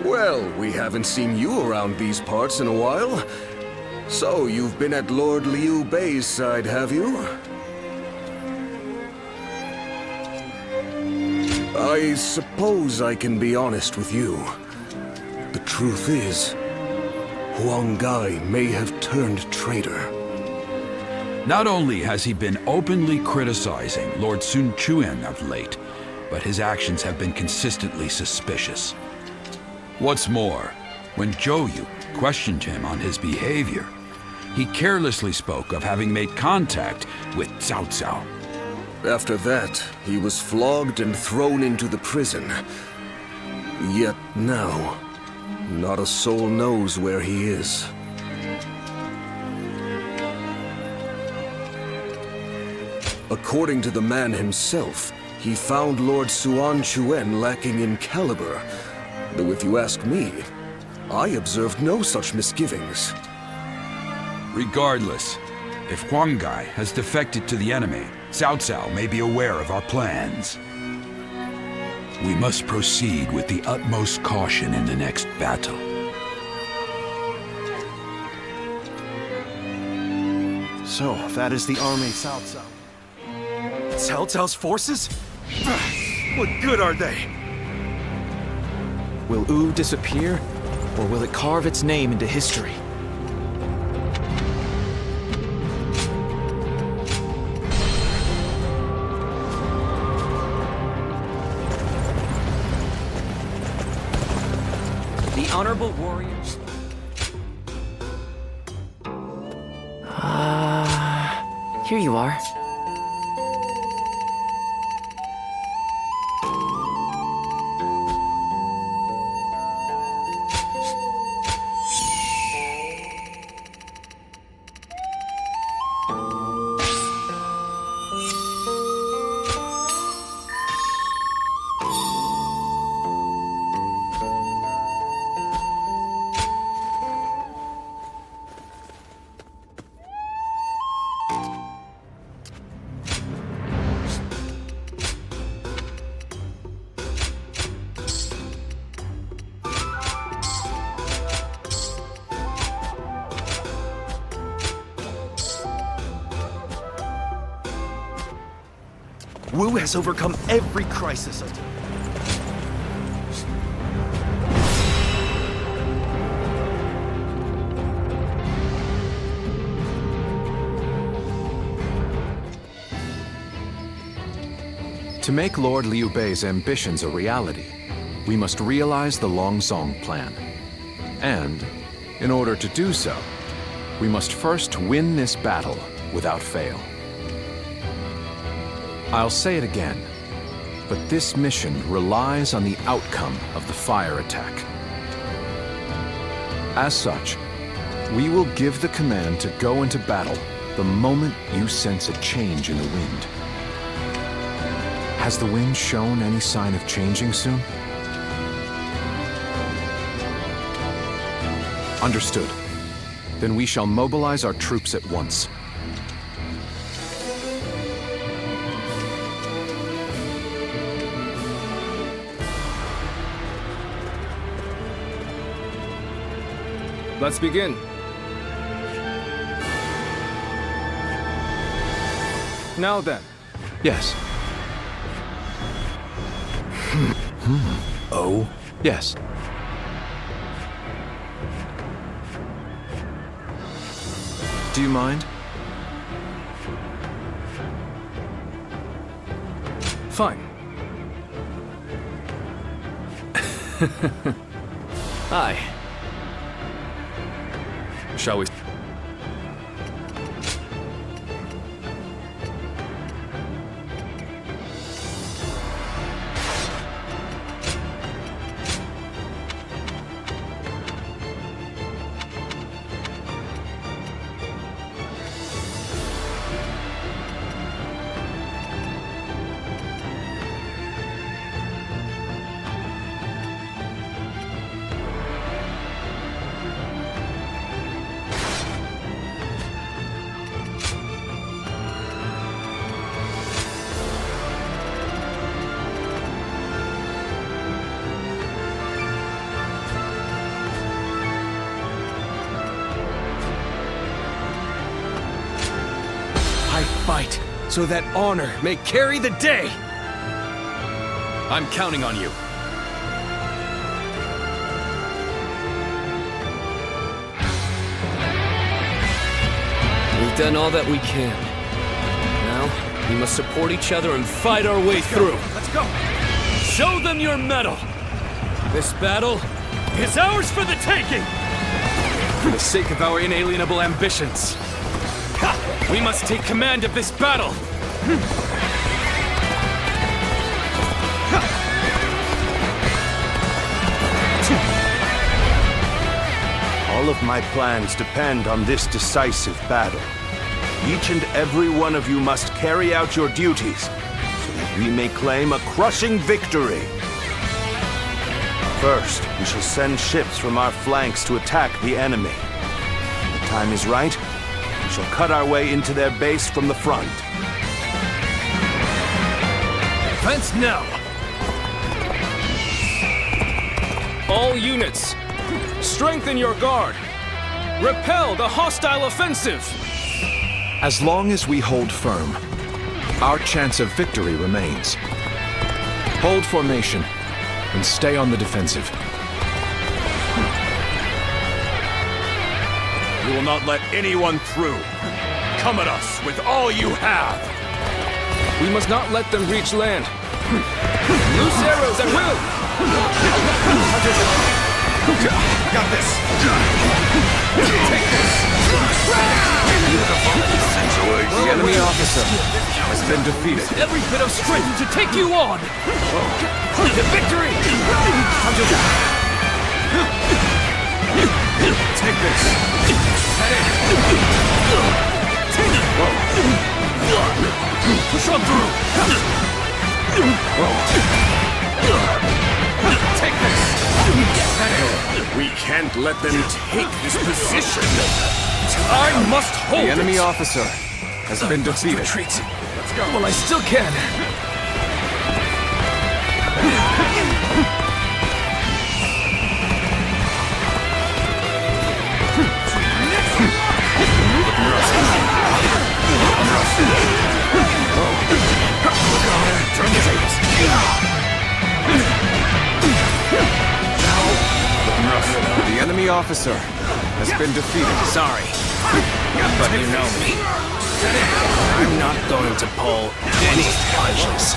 Well, we haven't seen you around these parts in a while. So, you've been at Lord Liu Bei's side, have you? I suppose I can be honest with you. The truth is, Huang Gai may have turned traitor. Not only has he been openly criticizing Lord Sun Quan of late, but his actions have been consistently suspicious. What's more, when Zhou Yu questioned him on his behavior, he carelessly spoke of having made contact with Cao Cao. After that, he was flogged and thrown into the prison. Yet now, not a soul knows where he is. According to the man himself, he found Lord Suan Chuen lacking in caliber. Though if you ask me, I observed no such misgivings. Regardless, if Huang Gai has defected to the enemy, Cao Cao may be aware of our plans. We must proceed with the utmost caution in the next battle. So, that is the army Cao Cao. Cao Cao's forces? What good are they? Will Wu disappear, or will it carve its name into history? The honorable warriors. Here you are. Wu has overcome every crisis until... To make Lord Liu Bei's ambitions a reality, we must realize the Longsong plan. And, in order to do so, we must first win this battle without fail. I'll say it again, but this mission relies on the outcome of the fire attack. As such, we will give the command to go into battle the moment you sense a change in the wind. Has the wind shown any sign of changing soon? Understood. Then we shall mobilize our troops at once. Let's begin. Now then. Yes. Oh? Yes. Do you mind? Fine. Aye. Shall we? Fight, so that honor may carry the day! I'm counting on you. We've done all that we can. Now, we must support each other and fight our way through. Let's go! Show them your mettle! This battle is ours for the taking! For the sake of our inalienable ambitions. We must take command of this battle! All of my plans depend on this decisive battle. Each and every one of you must carry out your duties, so that we may claim a crushing victory. First, we shall send ships from our flanks to attack the enemy. When the time is right, we shall cut our way into their base from the front. Advance now! All units, strengthen your guard! Repel the hostile offensive! As long as we hold firm, our chance of victory remains. Hold formation and stay on the defensive. We will not let anyone through. Come at us with all you have. We must not let them reach land. Loose arrows at will! Got this! Take this! The enemy officer has been defeated. Every bit of strength to take you on! The victory! Take this! Push on through! Take this! We can't let them take this position! I must hold The enemy it. officer has been defeated. Retreat. Let's go. Well, I still can. officer has been defeated. Sorry, but you know me. I'm not going to pull any punches.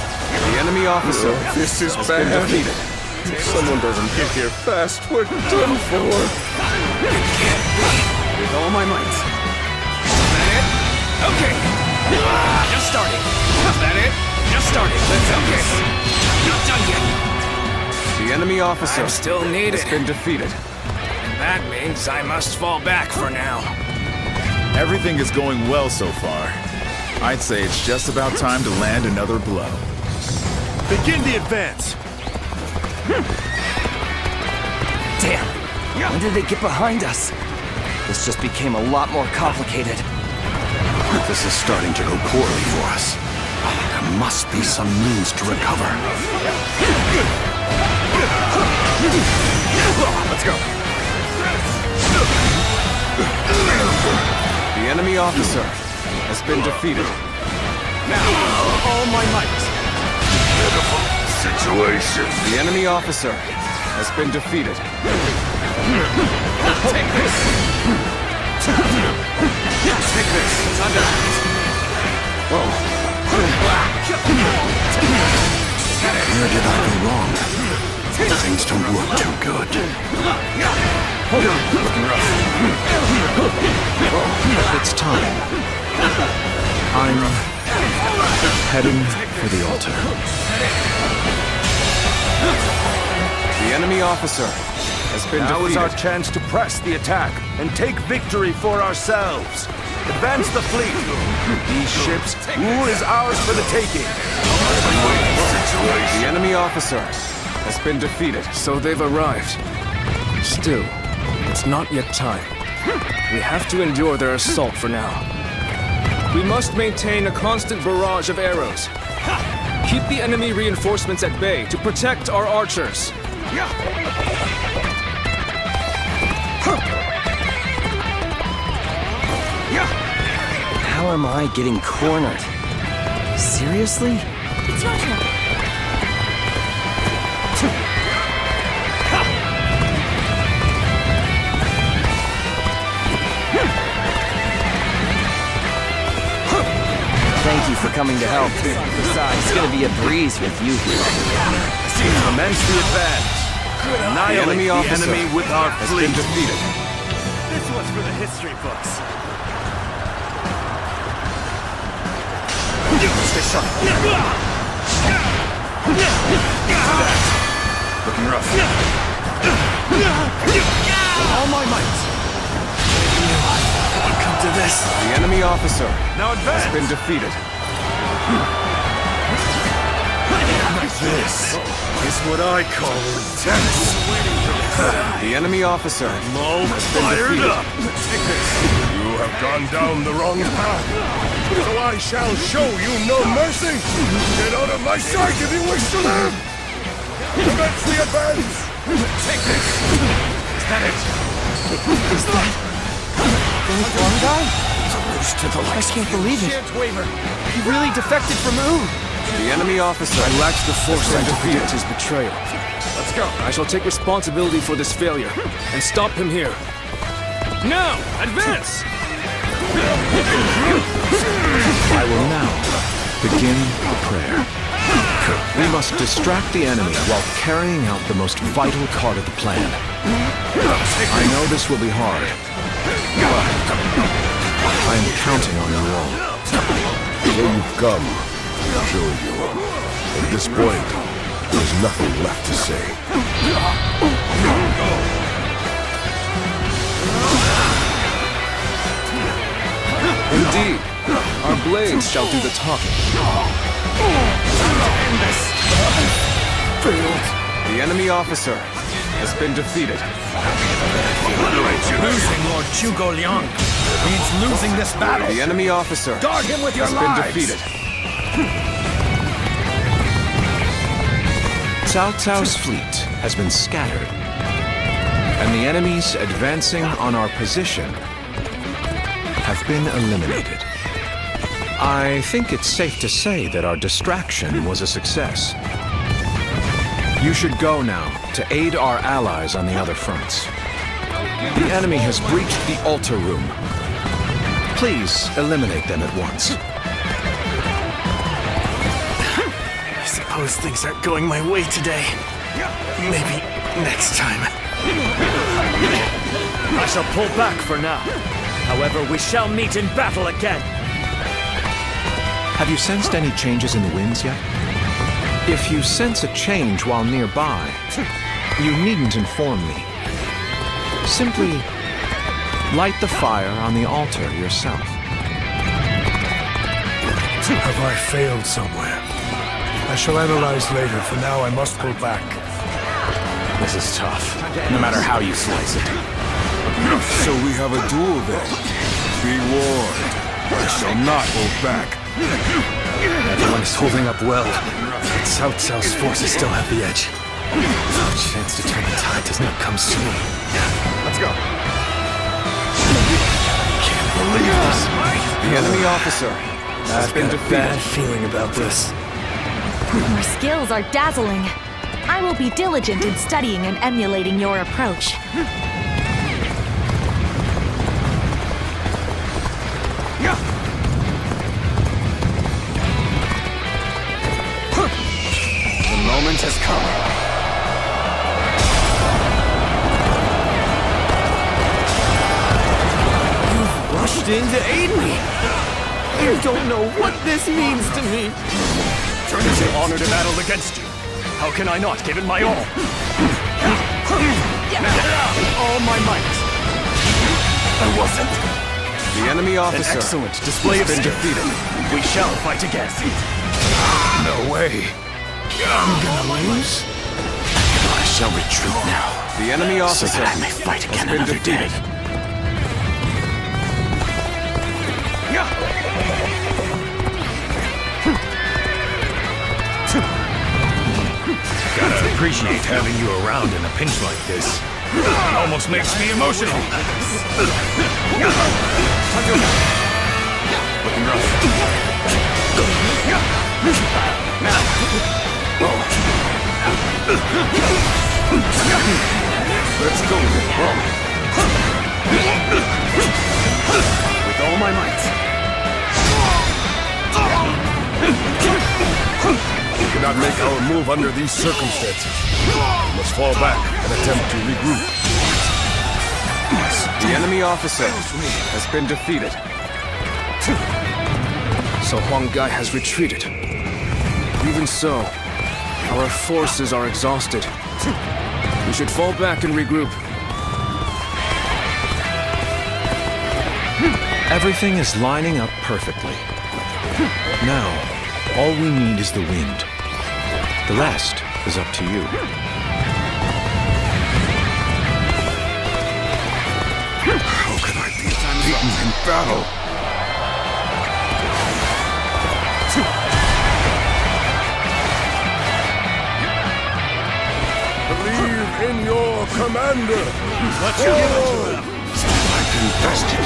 The enemy officer This is has bad. been defeated. If someone doesn't get here fast, we're done for. With all my might. Is that it? Okay. Just starting. Is that it? Just starting. Let's okay. Not done yet. The enemy officer I'm still needed. has been defeated. And that means I must fall back for now. Everything is going well so far. I'd say it's just about time to land another blow. Begin the advance. Damn! When did they get behind us? This just became a lot more complicated. This is starting to go poorly for us. There must be some means to recover. Let's go. The enemy officer has been defeated. Now, all my might. Situation. The enemy officer has been defeated. Take this. Take this. Time to act. Where did I go wrong? Things don't look too good. It's time. I'm heading for the altar. The enemy officer has been Now defeated. is our chance to press the attack and take victory for ourselves. Advance the fleet. These ships, who is ours for the taking? The enemy officer has been defeated. So they've arrived. Still, it's not yet time. We have to endure their assault for now. We must maintain a constant barrage of arrows. Keep the enemy reinforcements at bay to protect our archers. How am I getting cornered? Seriously? It's your turn. Thank you for coming to help. Besides, it's gonna be a breeze with you here. Commence the advance. Annihilate the enemy with our fleet. Defeated. This one's for the history books. Stay sharp. Looking rough. All my might. I'll come to this. The enemy officer Now advance. has been defeated. This is what I call intense. The enemy officer All has been fired defeated. up. You have gone down the wrong path. So I shall show you no mercy. Get out of my sight if you wish to live. Commence the advance. Take this. Is that it? Is that the one guy? I can't believe it. He really defected from Ooh. The enemy officer I lacked the foresight to defeated. predict his betrayal. Let's go. I shall take responsibility for this failure and stop him here. Now, advance! I will now begin the prayer. We must distract the enemy while carrying out the most vital part of the plan. I know this will be hard, but I am counting on you all. Here you've come. Show you. At this point, there's nothing left to say. Indeed, our blades shall do the talking. The enemy officer has been defeated. Losing Lord Zhuge Liang means losing this battle. The enemy officer Guard him with your has lives. been defeated. Cao Cao's fleet has been scattered, and the enemies advancing on our position have been eliminated. I think it's safe to say that our distraction was a success. You should go now to aid our allies on the other fronts. The enemy has breached the altar room. Please eliminate them at once. I suppose things aren't going my way today. Maybe next time. I shall pull back for now. However, we shall meet in battle again. Have you sensed any changes in the winds yet? If you sense a change while nearby, you needn't inform me. Simply light the fire on the altar yourself. Have I failed somewhere? I shall analyze later. For now, I must go back. This is tough, no matter how you slice it. So we have a duel then. Be warned. I shall not hold back. Everyone is holding up well, but Cao Cao's forces still have the edge. The chance to turn the tide does not come soon. Let's go. Can't believe this. The enemy officer has been defeated. Bad feeling about this. Your skills are dazzling. I will be diligent in studying and emulating your approach. The moment has come. Rushed in to aid me. You don't know what this means to me. Turn it to honor to battle against you. How can I not, given my all? All my might. I wasn't. The enemy officer. An excellent display of strength. Defeated. We shall fight again. No way. I'm gonna lose? I shall retreat now. The enemy officer. So that I may fight again another day. Gotta appreciate having you around in a pinch like this. It almost makes me emotional. Looking rough. Let's go. With all my might. We cannot make our move under these circumstances. We must fall back and attempt to regroup. The enemy officer has been defeated. So Huang Gai has retreated. Even so, our forces are exhausted. We should fall back and regroup. Everything is lining up perfectly. Now, all we need is the wind. The rest is up to you. How can I be beaten in battle? Believe in your commander. Let's give it to him. I confessed it.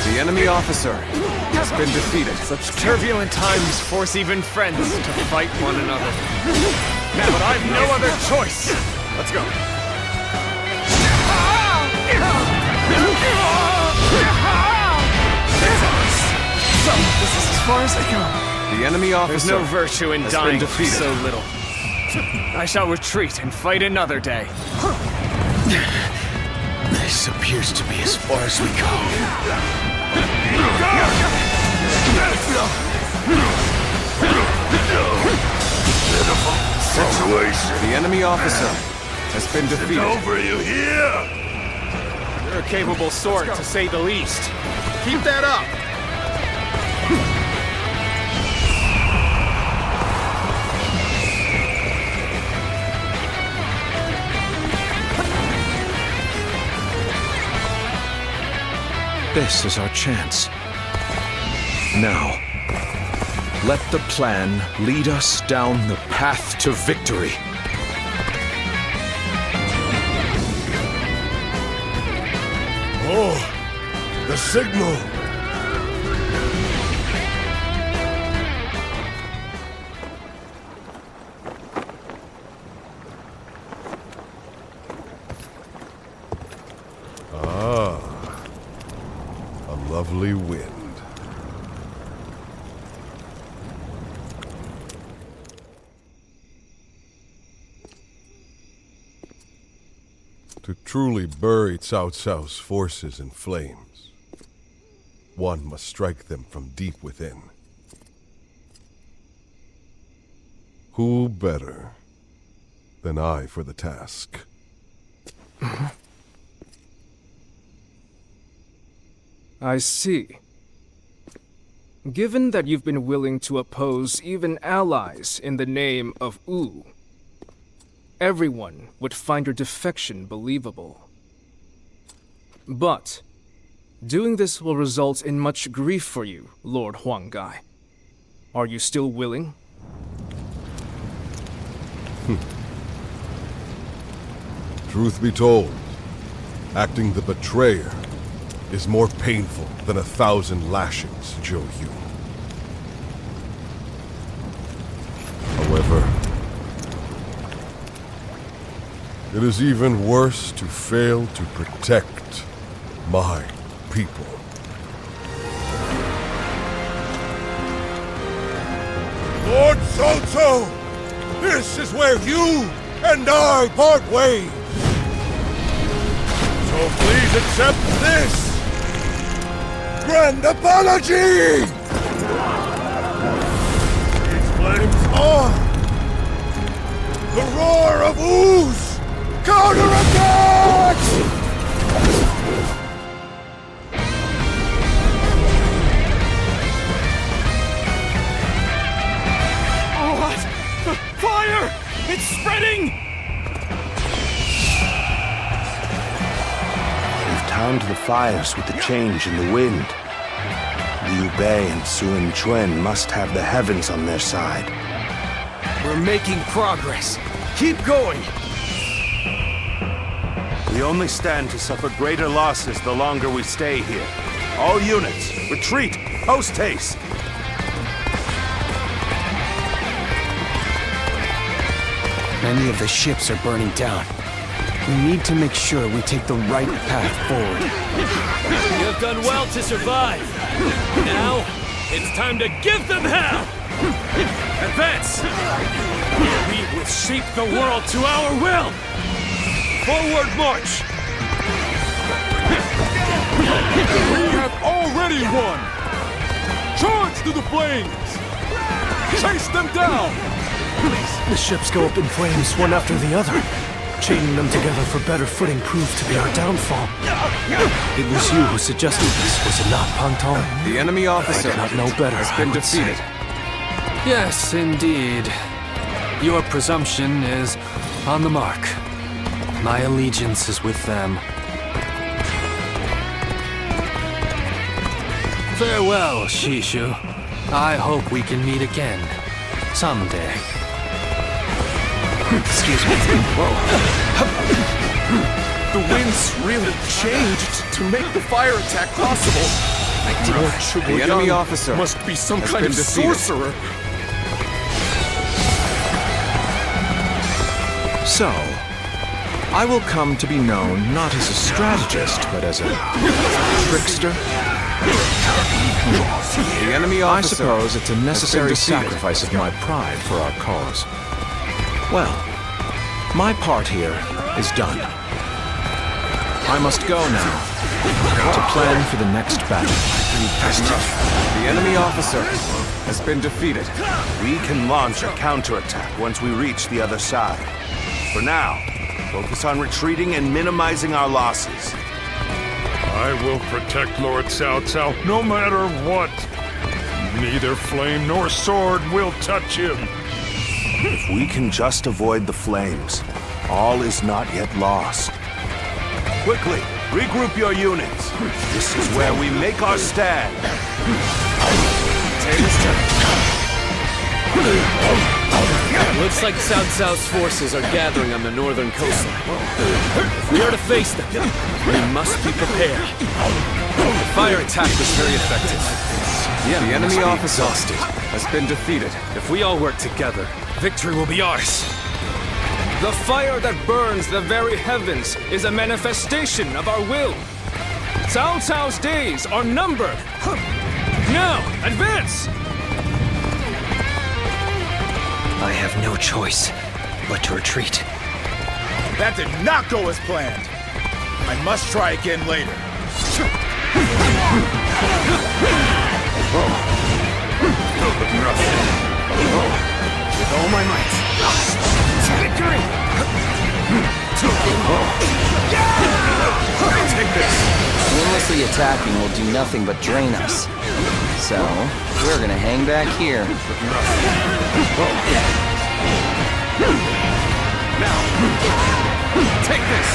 The enemy officer has been defeated. Such turbulent times force even friends to fight one another. But I've no other choice. Let's go. So, this is as far as I go. The enemy officer. There's no virtue in has dying been for defeated. so little. I shall retreat and fight another day. This appears to be as far as we go. Pitiful situation. The enemy officer has been defeated. Over, you hear? You're a capable sword, to say the least. Keep that up. This is our chance. Now, let the plan lead us down the path to victory. Oh, the signal. lovely wind. To truly bury Cao Cao's forces in flames, one must strike them from deep within. Who better than I for the task? I see. Given that you've been willing to oppose even allies in the name of Wu, everyone would find your defection believable. But doing this will result in much grief for you, Lord Huanggai. Are you still willing? Truth be told, acting the betrayer is more painful than 1,000 lashings, Zhou Yu. However, it is even worse to fail to protect my people. Lord Cao Cao, this is where you and I part ways. So please accept this grand apology! These flames are the roar of Wu's counterattack! What? The fire! It's spreading! We've timed the fires with the change in the wind. Liu Bei and Sun Quan must have the heavens on their side. We're making progress. Keep going! We only stand to suffer greater losses the longer we stay here. All units, retreat, post haste! Many of the ships are burning down. We need to make sure we take the right path forward. You have done well to survive. Now, it's time to give them hell! Advance! We will shape the world to our will! Forward march! We have already won! Charge to the flames! Chase them down! The ships go up in flames one after the other. Chaining them together for better footing proved to be our downfall. It was you who suggested this, was it not, Pantong? The enemy officer I did not know better, has been defeated. Yes, indeed. Your presumption is on the mark. My allegiance is with them. Farewell, Shishu. I hope we can meet again. Someday. Excuse me. Whoa. The winds really changed to make the fire attack possible. The enemy officer must be some has kind been of defeated. sorcerer. So, I will come to be known not as a strategist, but as a trickster. The enemy I officer suppose it's a necessary has been defeated. sacrifice of my pride for our cause. Well, my part here is done. I must go now to plan for the next battle. The enemy officer has been defeated. We can launch a counterattack once we reach the other side. For now, focus on retreating and minimizing our losses. I will protect Lord Cao Cao no matter what. Neither flame nor sword will touch him. If we can just avoid the flames, all is not yet lost. Quickly, regroup your units. This is where we make our stand. Looks like Cao Cao's forces are gathering on the northern coastline. If we are to face them, we must be prepared. The fire attack was very effective. The enemy officer has been defeated. If we all work together, victory will be ours. The fire that burns the very heavens is a manifestation of our will. Cao Cao's days are numbered! Now, advance! I have no choice but to retreat. That did not go as planned. I must try again later. With all my might. Victory! Take this! Endlessly attacking will do nothing but drain us. So, we're gonna hang back here. Now! Take this!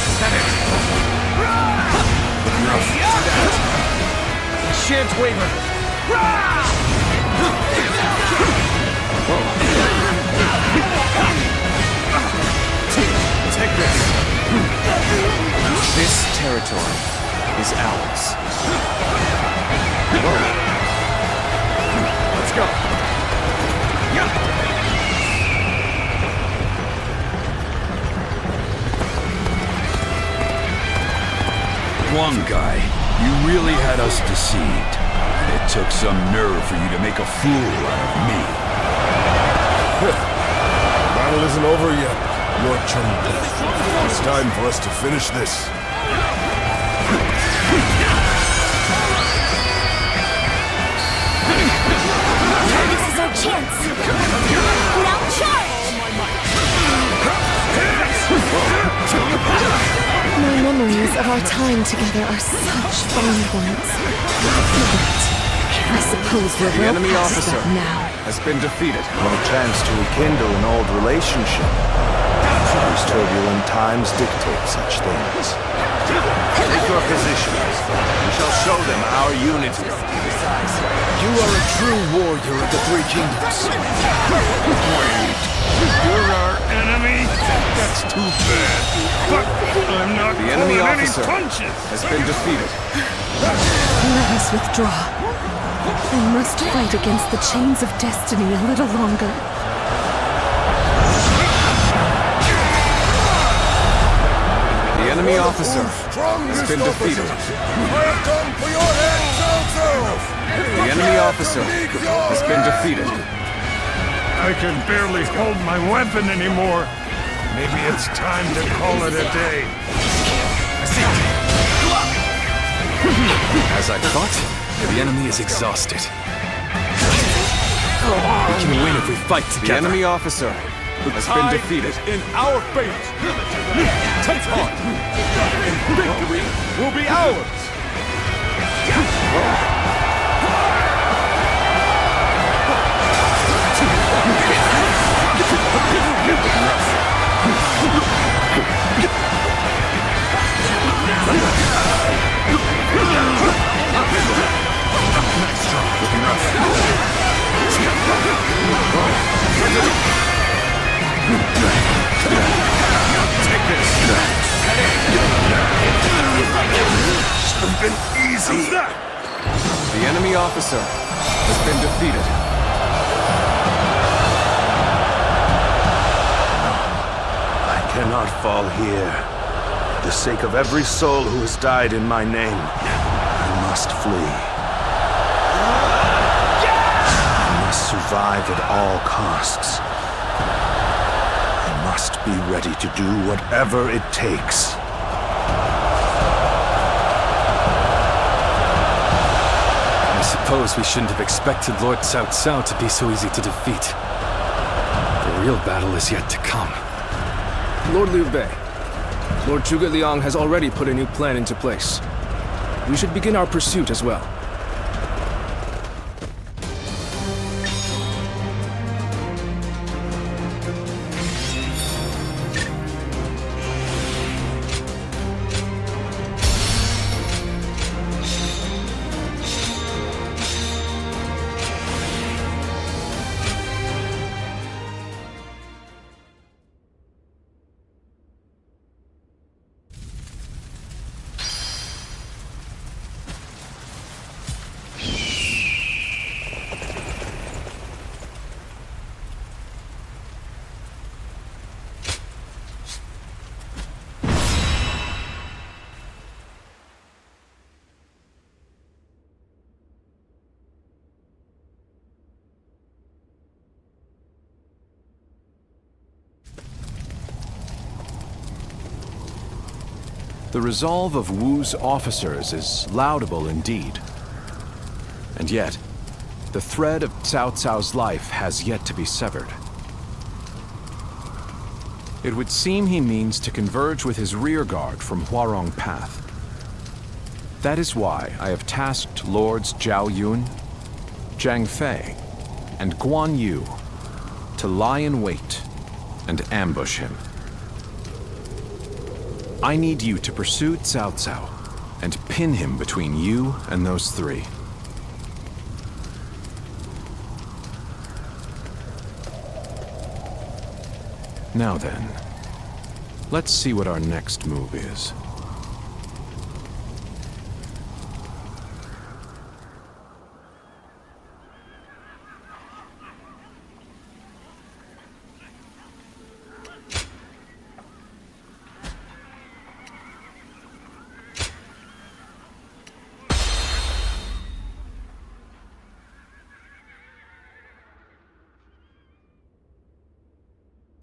Is that it? Shan't waver! Take this! This territory is ours. Let's go! One guy, you really had us deceived. It took some nerve for you to make a fool out of me. Battle isn't over yet, Lord Chengdu. It's time for us to finish this. This is our chance! Now charge! My memories of our time together are such fond ones. I suppose we're The enemy well past officer that now. has been defeated. No chance to rekindle an old relationship. These turbulent times dictate such things. Take your positions. We shall show them our unity. You are a true warrior of the Three Kingdoms. Wait, you're our enemy? That's too bad. But I'm not The enemy pulling any officer punches. has been defeated. Let us withdraw. I must fight against the chains of destiny a little longer. The enemy officer has been defeated. I have done for your head, Cao Cao! The enemy officer has been defeated. I can barely hold my weapon anymore. Maybe it's time to call it a day. As I thought, the enemy is exhausted. We can win if we fight The together. enemy officer has been defeated. In our fate. Take heart. And victory will be ours. Take this! Should have been easy! The enemy officer has been defeated. I cannot fall here. For the sake of every soul who has died in my name, I must flee. I must survive at all costs. I must be ready to do whatever it takes. I suppose we shouldn't have expected Lord Cao Cao to be so easy to defeat. The real battle is yet to come. Lord Liu Bei, Lord Zhuge Liang has already put a new plan into place. We should begin our pursuit as well. The resolve of Wu's officers is laudable indeed. And yet, the thread of Cao Cao's life has yet to be severed. It would seem he means to converge with his rearguard from Huarong Path. That is why I have tasked Lords Zhao Yun, Zhang Fei, and Guan Yu to lie in wait and ambush him. I need you to pursue Cao Cao and pin him between you and those three. Now then, let's see what our next move is.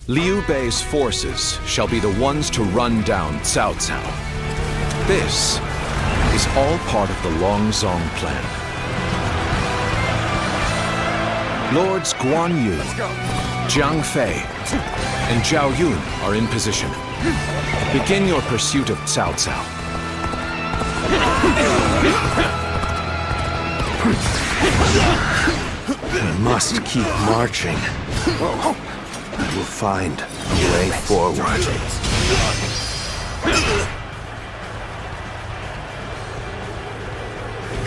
Liu Bei's forces shall be the ones to run down Cao Cao. This is all part of the Longzong plan. Lords Guan Yu, Zhang Fei, and Zhao Yun are in position. Begin your pursuit of Cao Cao. We must keep marching. We will find a way forward.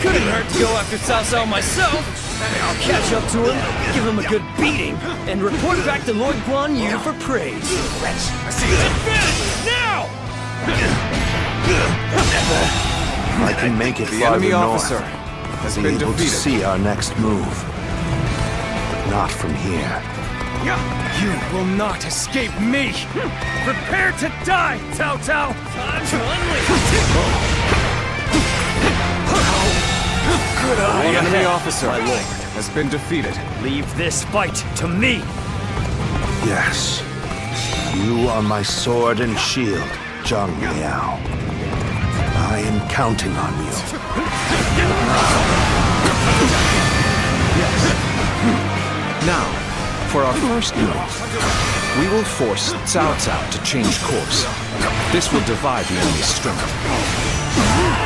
Couldn't hurt to go after Cao Cao myself. I'll catch up to him, give him a good beating, and report back to Lord Guan Yu for praise. Advantage now! If I can make it The farther enemy north, officer has I'll be been able to defeated. see our next move. But not from here. You will not escape me! Prepare to die, Cao Cao! Time to unleash! Good eye The enemy ahead, officer my lord. has been defeated. Leave this fight to me! Yes. You are my sword and shield, Zhang Liao. I am counting on you. Now, for our first move, we will force Cao Cao to change course. This will divide the enemy's strength.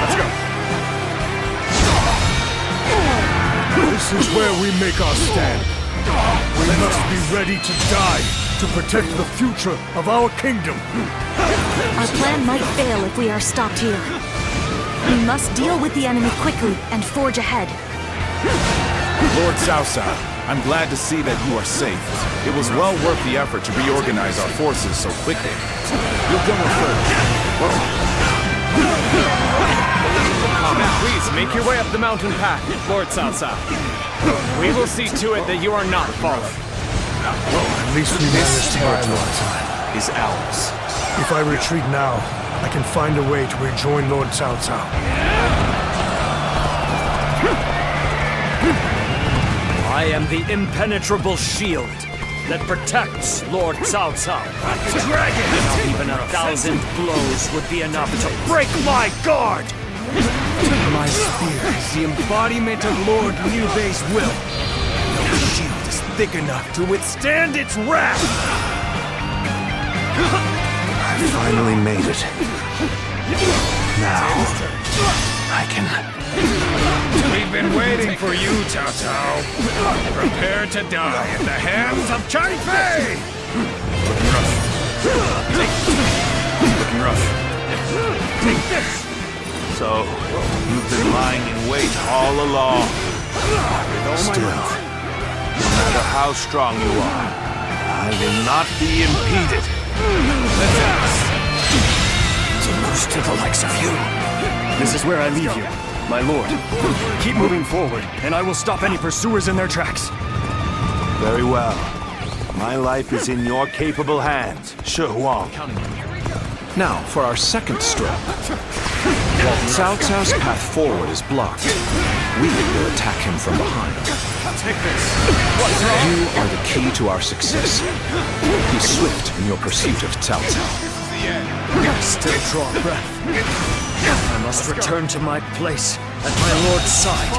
Let's go. This is where we make our stand. We must be ready to die to protect the future of our kingdom. Our plan might fail if we are stopped here. We must deal with the enemy quickly and forge ahead. Lord Cao Cao, I'm glad to see that you are safe. It was well worth the effort to reorganize our forces so quickly. You'll go in first. Please make your way up the mountain path, Lord Cao Cao. We will see to it that you are not fallen. At least we managed to buy more time. Is ours. If I retreat now, I can find a way to rejoin Lord Cao Cao. I am the impenetrable shield that protects Lord Cao Cao. Dragon! Not even 1,000 blows would be enough to break my guard! My spear is the embodiment of Lord Liu Bei's will. No shield is thick enough to withstand its wrath! I finally made it. Now, I can... We've been waiting for you, Cao Cao. Prepare to die at the hands of Chang Fei! Looking rough. Take this! So, you've been lying in wait all along. Still, no matter how strong you are, I will not be impeded. To lose to the likes of you. This is where I leave you, my lord. Keep moving forward, and I will stop any pursuers in their tracks. Very well. My life is in your capable hands, Shi Huang. Now, for our second stroke. While Cao Cao's path forward is blocked, we will attack him from behind. Take this! You are the key to our success. Be swift in your pursuit of Cao Cao. Yen. Still draw breath. I must return to my place at my lord's side.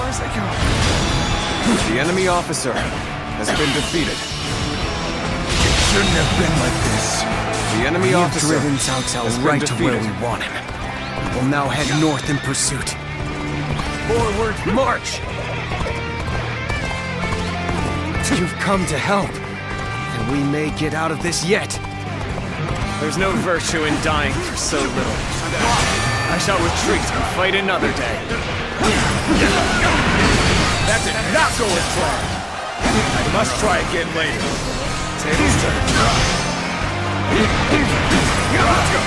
The enemy officer has been defeated. Shouldn't have been like this. The enemy We have officer driven Cao Cao has been right to where defeated. we want him. We'll now head north in pursuit. Forward, march! You've come to help, and we may get out of this yet. There's no virtue in dying for so little. I shall retreat and fight another day. That did not go as planned. I must try again later. Tables turn. Let's go.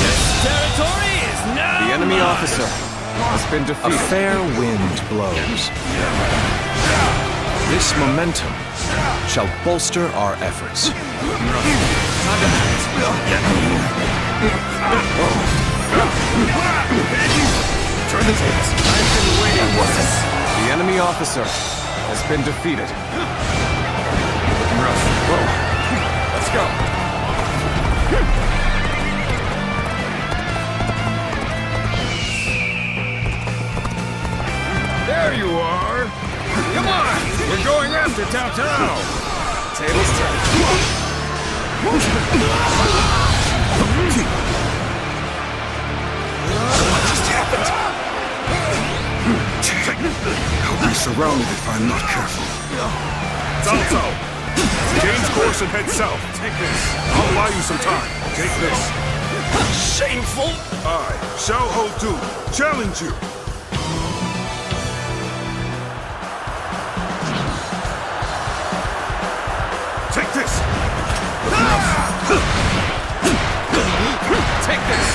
This territory is now The enemy mine. officer has been A defeated. fair wind blows. This momentum shall bolster our efforts. Turn the tables. I've been waiting for this. The enemy officer has been defeated. Rough. Whoa. Let's go. There you are. Come on. We're going after Cao Cao. Tables turn. What just happened? I'll be surrounded if I'm not careful. Cao Cao, change course and head south. Take this. I'll buy you some time. Take this. Shameful! I, Xiao Ho Tu, challenge you. Take this. Take this.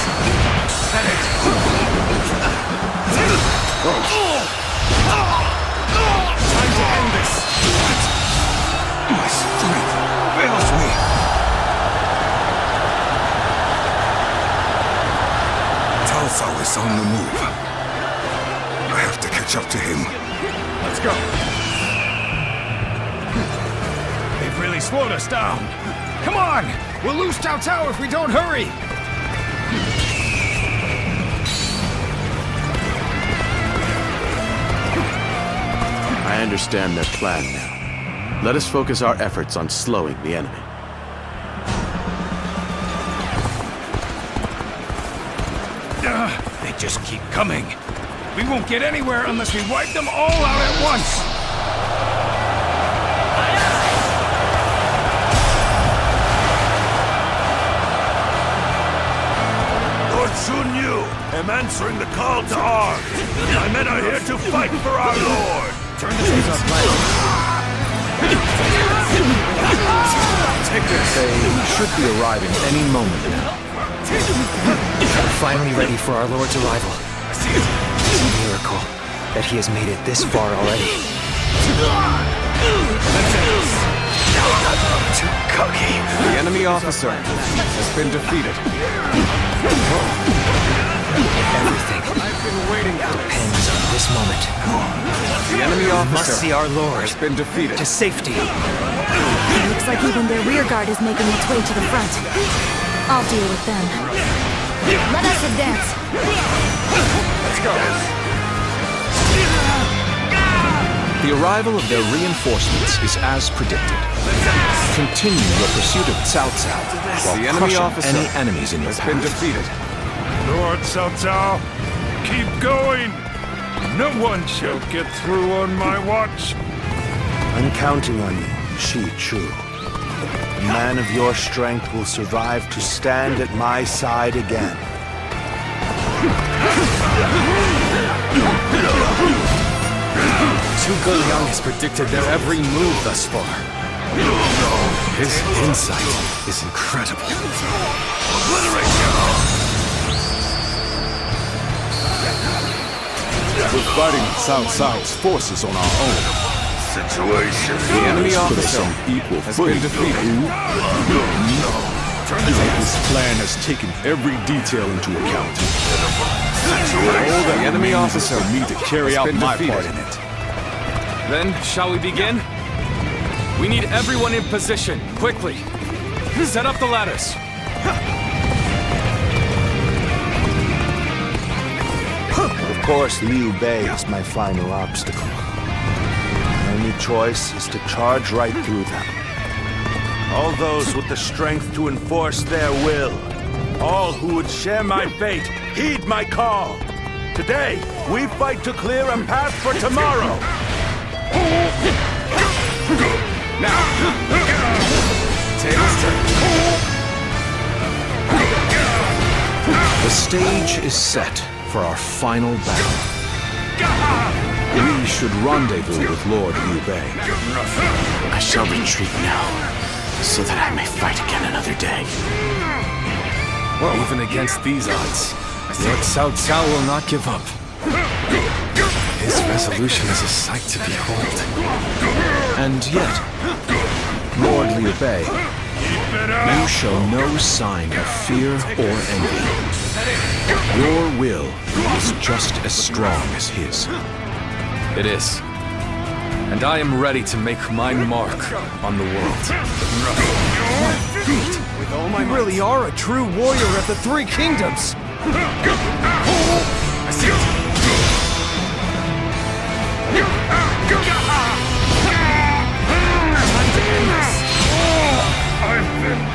Had it. Time to end this. My strength fails me. Cao Cao is on the move. I have to catch up to him. Let's go. They've really slowed us down. Come on! We'll lose Cao Cao if we don't hurry! I understand their plan now. Let us focus our efforts on slowing the enemy. They just keep coming. We won't get anywhere unless we wipe them all out at once! Lord Sun Yu, am answering the call to arms. My men are here to fight for our lord. Turn the tables up, Take this. They should be arriving any moment now. We're finally ready for our lord's arrival. It's a miracle that he has made it this far already. Too cocky. The enemy officer has been defeated. Everything depends on this moment. The enemy We must officer see our lord has been defeated. to safety. It looks like even their rear guard is making its way to the front. I'll deal with them. Let us advance. Let's go. The arrival of their reinforcements is as predicted. Continue your pursuit of Cao Cao while The enemy crushing officer any enemies in your has been path. defeated. Lord Cao Cao, keep going. No one shall get through on my watch. I'm counting on you, Shi Chu. A man of your strength will survive to stand at my side again. Zhuge Liang has predicted their every move thus far. His insight is incredible. We're fighting Cao Cao's forces on our own. Situation. The enemy Put us officer on equal has footing. been defeated. This plan has taken every detail into account. All that The enemy remains is officer for me to carry has out been my defeated. part in it. Then, shall we begin? We need everyone in position, quickly. Set up the ladders. course, Liu Bei is my final obstacle. My only choice is to charge right through them. All those with the strength to enforce their will. All who would share my fate, heed my call. Today, we fight to clear a path for tomorrow. Now, tables turn. The stage is set for our final battle. We should rendezvous with Lord Liu Bei. I shall retreat now, so that I may fight again another day. Well, even against these odds, Lord Cao Cao will not give up. His resolution is a sight to behold. And yet, Lord Liu Bei, you show no sign of fear or envy. Your will is just as strong as his. It is. And I am ready to make my mark on the world. You really are a true warrior of the Three Kingdoms! I see it.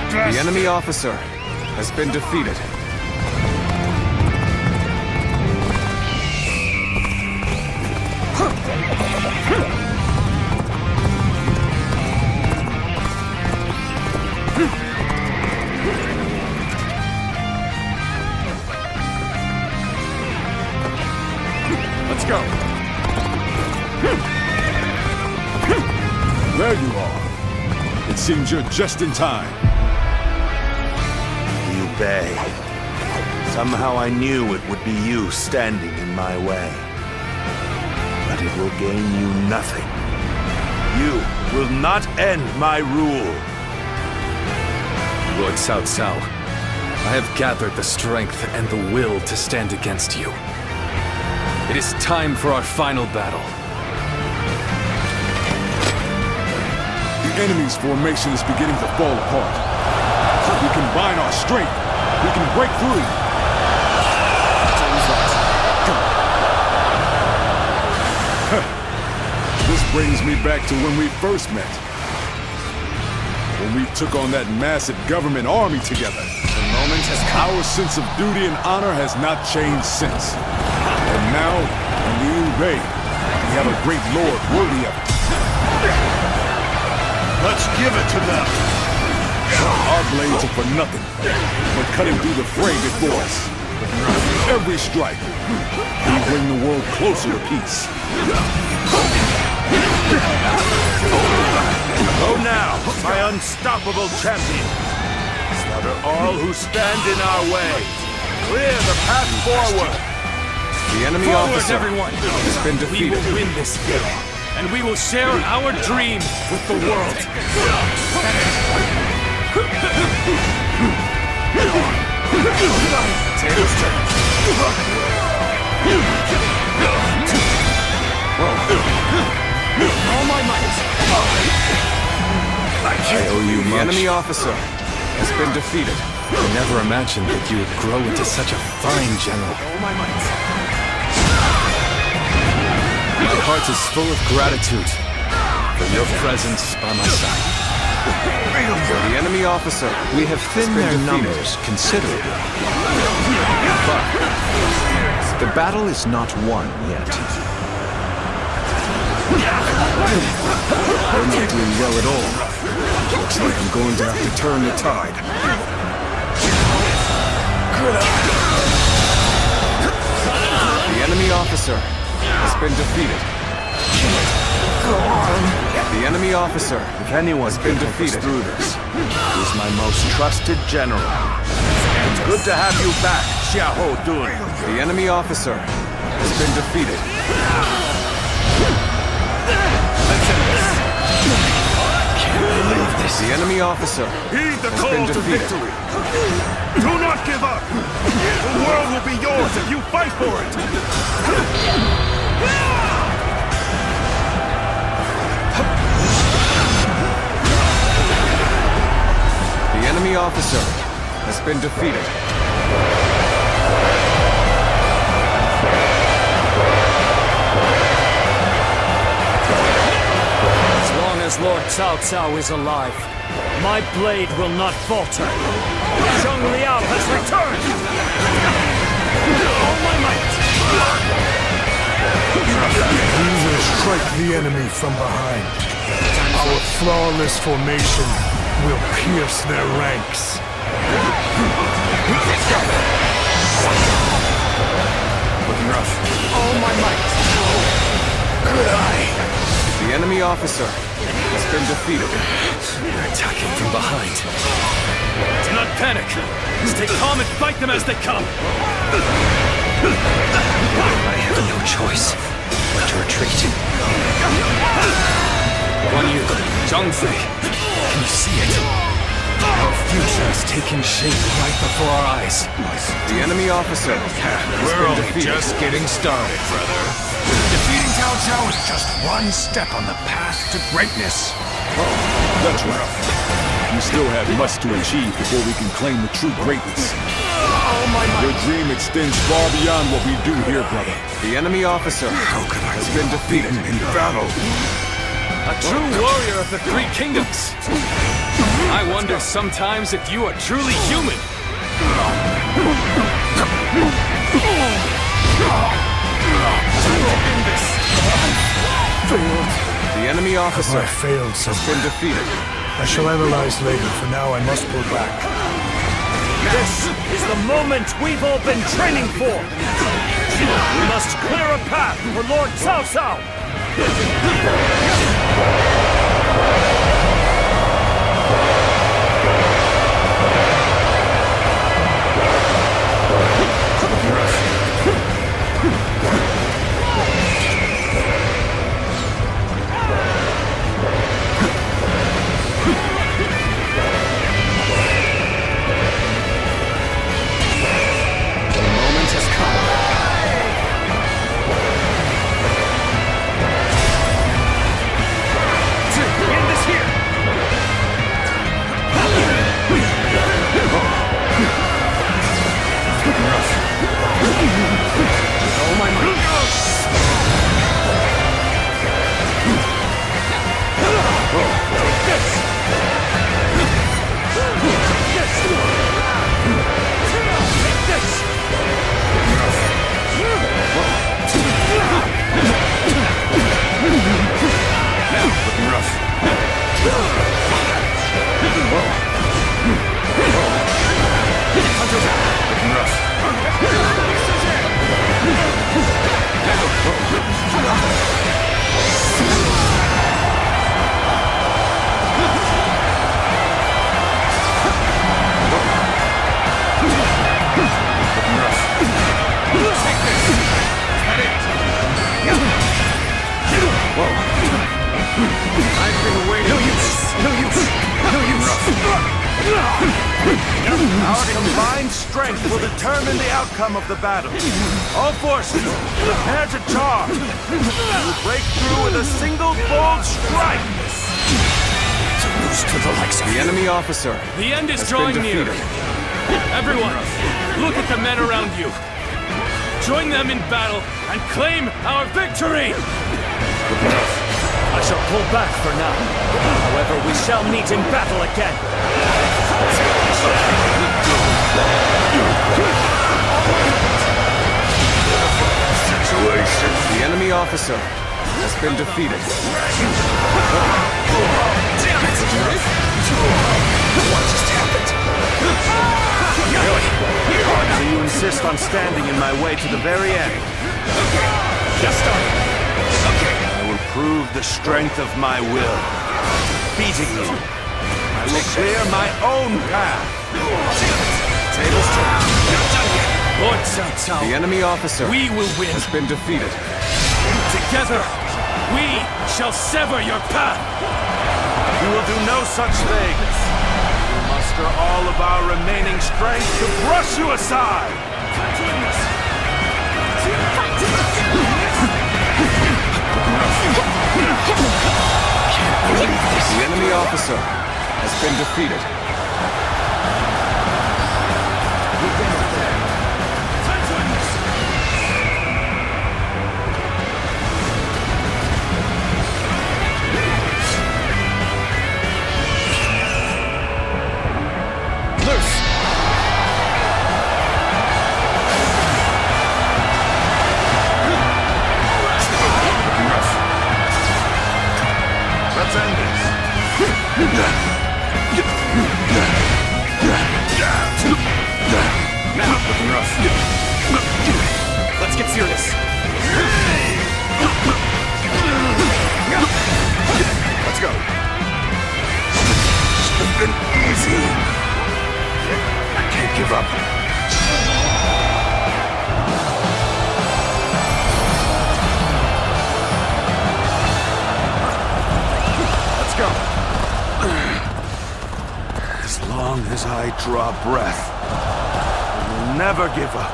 The enemy officer has been defeated. Let's go. There you are. It seems you're just in time. Liu Bei. Somehow I knew it would be you standing in my way. But it will gain you nothing. You will not end my rule. Lord Cao Cao, I have gathered the strength and the will to stand against you. It is time for our final battle. The enemy's formation is beginning to fall apart. We combine our strength. We can break through. This brings me back to when we first met. When we took on that massive government army together. The moment has come. Our sense of duty and honor has not changed since. And now, in Liu Bei, we have a great lord worthy of it. Let's give it to them! Our blades are for nothing, but cutting through the fray before us. With every strike, we bring the world closer to peace. Go now, my unstoppable champion! Slaughter all who stand in our way! Clear the path forward! The enemy officer everyone. has been defeated. We will win this war, and we will share our dream with the world. Tables turn. All my might. I owe you much. The enemy officer has been defeated. I never imagined that you would grow into such a fine general. All my might. My heart is full of gratitude for your presence by my side. The enemy officer, We have thinned their numbers considerably. But the battle is not won yet. They're not doing well at all. Looks like I'm going to have to turn the tide. the enemy officer has been defeated. The enemy officer If anyone has been can help us defeated. through this, he's my most trusted general. It's good to have you back, Xiahou Dun. The enemy officer has been defeated. The enemy officer Heed the has call been to defeated. victory. Do not give up. The world will be yours if you fight for it. The enemy officer has been defeated. as Lord Cao Cao is alive, my blade will not falter. Zhang Liao has returned! All my might! We will strike the enemy from behind. Our flawless formation will pierce their ranks. Looking rough. All my might! Good eye. The enemy officer has been defeated. They're attacking from behind. Do not panic. Stay calm and fight them as they come. I have no choice but to retreat. Guan Yu, Zhang Fei, can you see it? Our future has taken shape right before our eyes. The enemy officer has We're been only defeated. just getting started, brother. Defeating Cao Cao is just one step on the path to greatness. That's rough. We still have much to achieve before we can claim the true greatness. Your dream extends far beyond what we do here, brother. The enemy officer has been defeated in battle. A true warrior of the Three Kingdoms. I wonder sometimes if you are truly human. Failed. The enemy officer I failed has somewhere. been defeated. I shall analyze later. For now, I must pull back. This is the moment we've all been training for! We must clear a path for Lord Cao Cao! Our combined strength will determine the outcome of the battle. All forces, prepare to charge. We will break through with a single bold strike. To lose to the likes of the enemy officer. The end is has drawing been near. defeated. Everyone, look at the men around you. Join them in battle and claim our victory! I shall pull back for now. However, we shall meet in battle again. Situation. The enemy officer has been defeated. What just happened? Really? So you insist on standing in my way to the very end? Okay, just started. Okay. I will prove the strength of my will. Beating you, I will clear my own path. Tables turn. Lord Cao Cao, The enemy officer we will win. has been defeated. Together, we shall sever your path. You will do no such thing. We will muster all of our remaining strength to brush you aside. The enemy officer has been defeated. give up. Let's go. As long as I draw breath, I will never give up.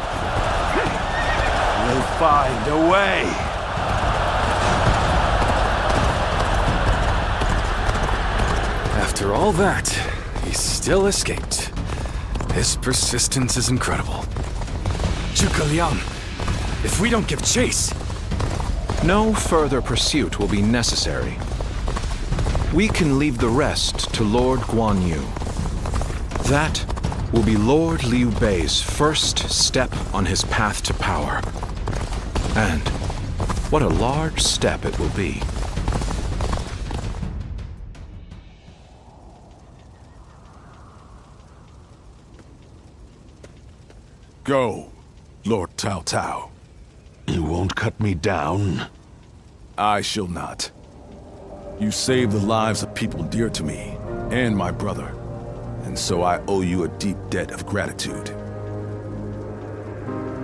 We'll find a way. After all that, he still escaped. His persistence is incredible. Zhuge Liang, if we don't give chase... No further pursuit will be necessary. We can leave the rest to Lord Guan Yu. That will be Lord Liu Bei's first step on his path to power. And what a large step it will be. Go, Lord Cao Cao. You won't cut me down? I shall not. You saved the lives of people dear to me, and my brother, and so I owe you a deep debt of gratitude.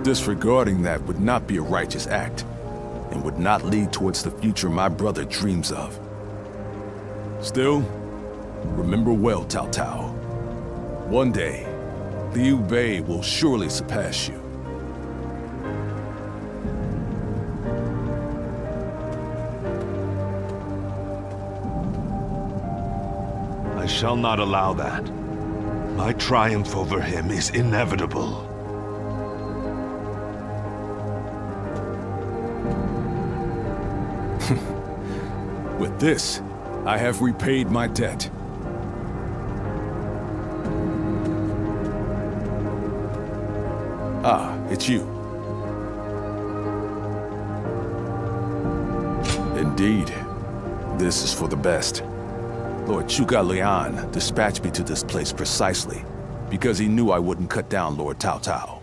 Disregarding that would not be a righteous act, and would not lead towards the future my brother dreams of. Still, remember well, Cao Cao. One day, Liu Bei will surely surpass you. I shall not allow that. My triumph over him is inevitable. With this, I have repaid my debt. Ah, it's you. Indeed, this is for the best. Lord Zhuge Liang dispatched me to this place precisely because he knew I wouldn't cut down Lord Cao Cao.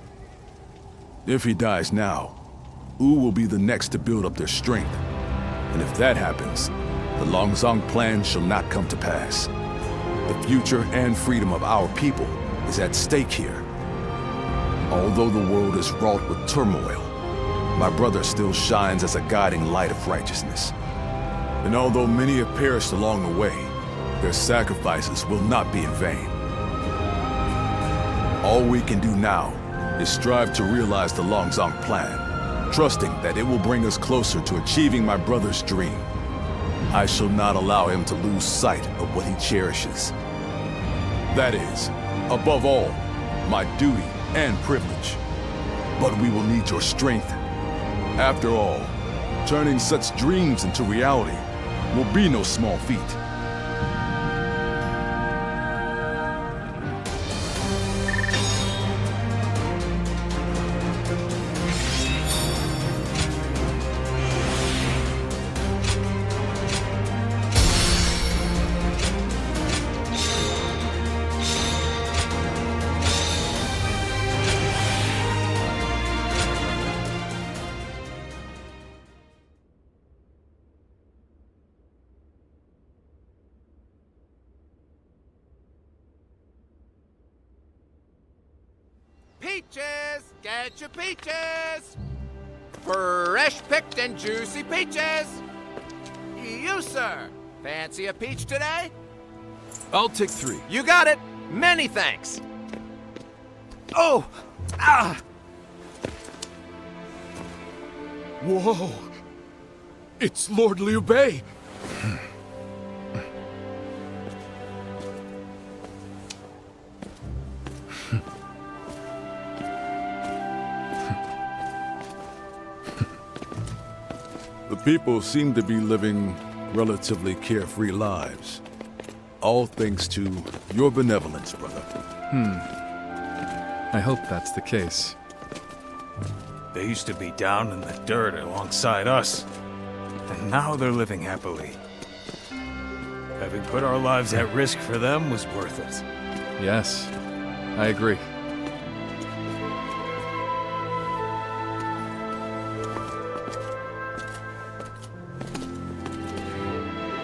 If he dies now, Wu will be the next to build up their strength. And if that happens, the Longzong plan shall not come to pass. The future and freedom of our people is at stake here. Although the world is wrought with turmoil, my brother still shines as a guiding light of righteousness. And although many have perished along the way, their sacrifices will not be in vain. All we can do now is strive to realize the Longzong plan, trusting that it will bring us closer to achieving my brother's dream. I shall not allow him to lose sight of what he cherishes. That is, above all, my duty and privilege. But we will need your strength. After all, turning such dreams into reality will be no small feat. Peaches! Get your peaches! Fresh picked and juicy peaches! You, sir! Fancy a peach today? I'll take 3. You got it! Many thanks! Oh! Ah! Whoa! It's Lord Liu Bei! The people seem to be living relatively carefree lives. All thanks to your benevolence, brother. I hope that's the case. They used to be down in the dirt alongside us, and now they're living happily. Having put our lives at risk for them was worth it. Yes, I agree.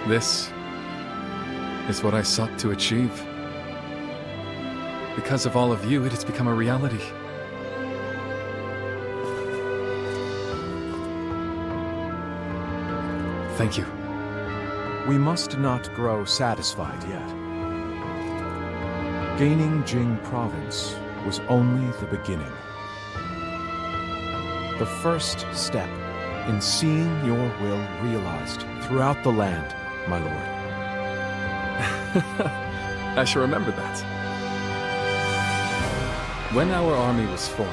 This is what I sought to achieve. Because of all of you, it has become a reality. Thank you. We must not grow satisfied yet. Gaining Jing Province was only the beginning. The first step in seeing your will realized throughout the land, my lord. I shall remember that. When our army was formed,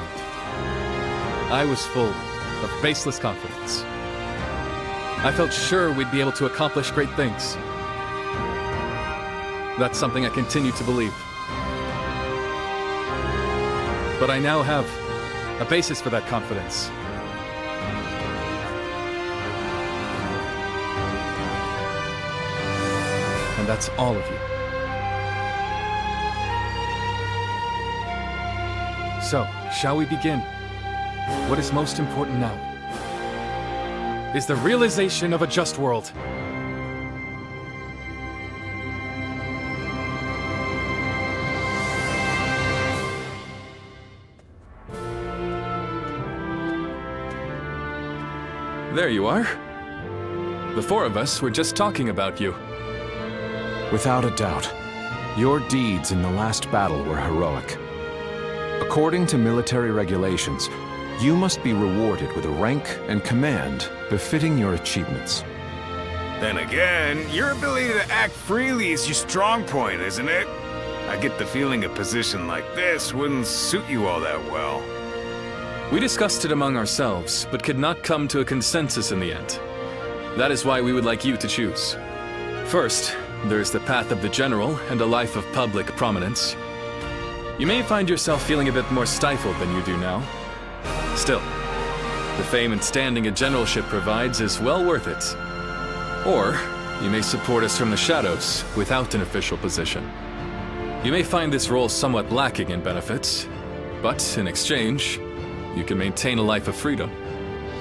I was full of baseless confidence. I felt sure we'd be able to accomplish great things. That's something I continue to believe. But I now have a basis for that confidence. And that's all of you. So, shall we begin? What is most important now is the realization of a just world. There you are. The four of us were just talking about you. Without a doubt, your deeds in the last battle were heroic. According to military regulations, you must be rewarded with a rank and command befitting your achievements. Then again, your ability to act freely is your strong point, isn't it? I get the feeling a position like this wouldn't suit you all that well. We discussed it among ourselves, but could not come to a consensus in the end. That is why we would like you to choose. First, there is the path of the general and a life of public prominence. You may find yourself feeling a bit more stifled than you do now. Still, the fame and standing a generalship provides is well worth it. Or, you may support us from the shadows without an official position. You may find this role somewhat lacking in benefits, but in exchange, you can maintain a life of freedom.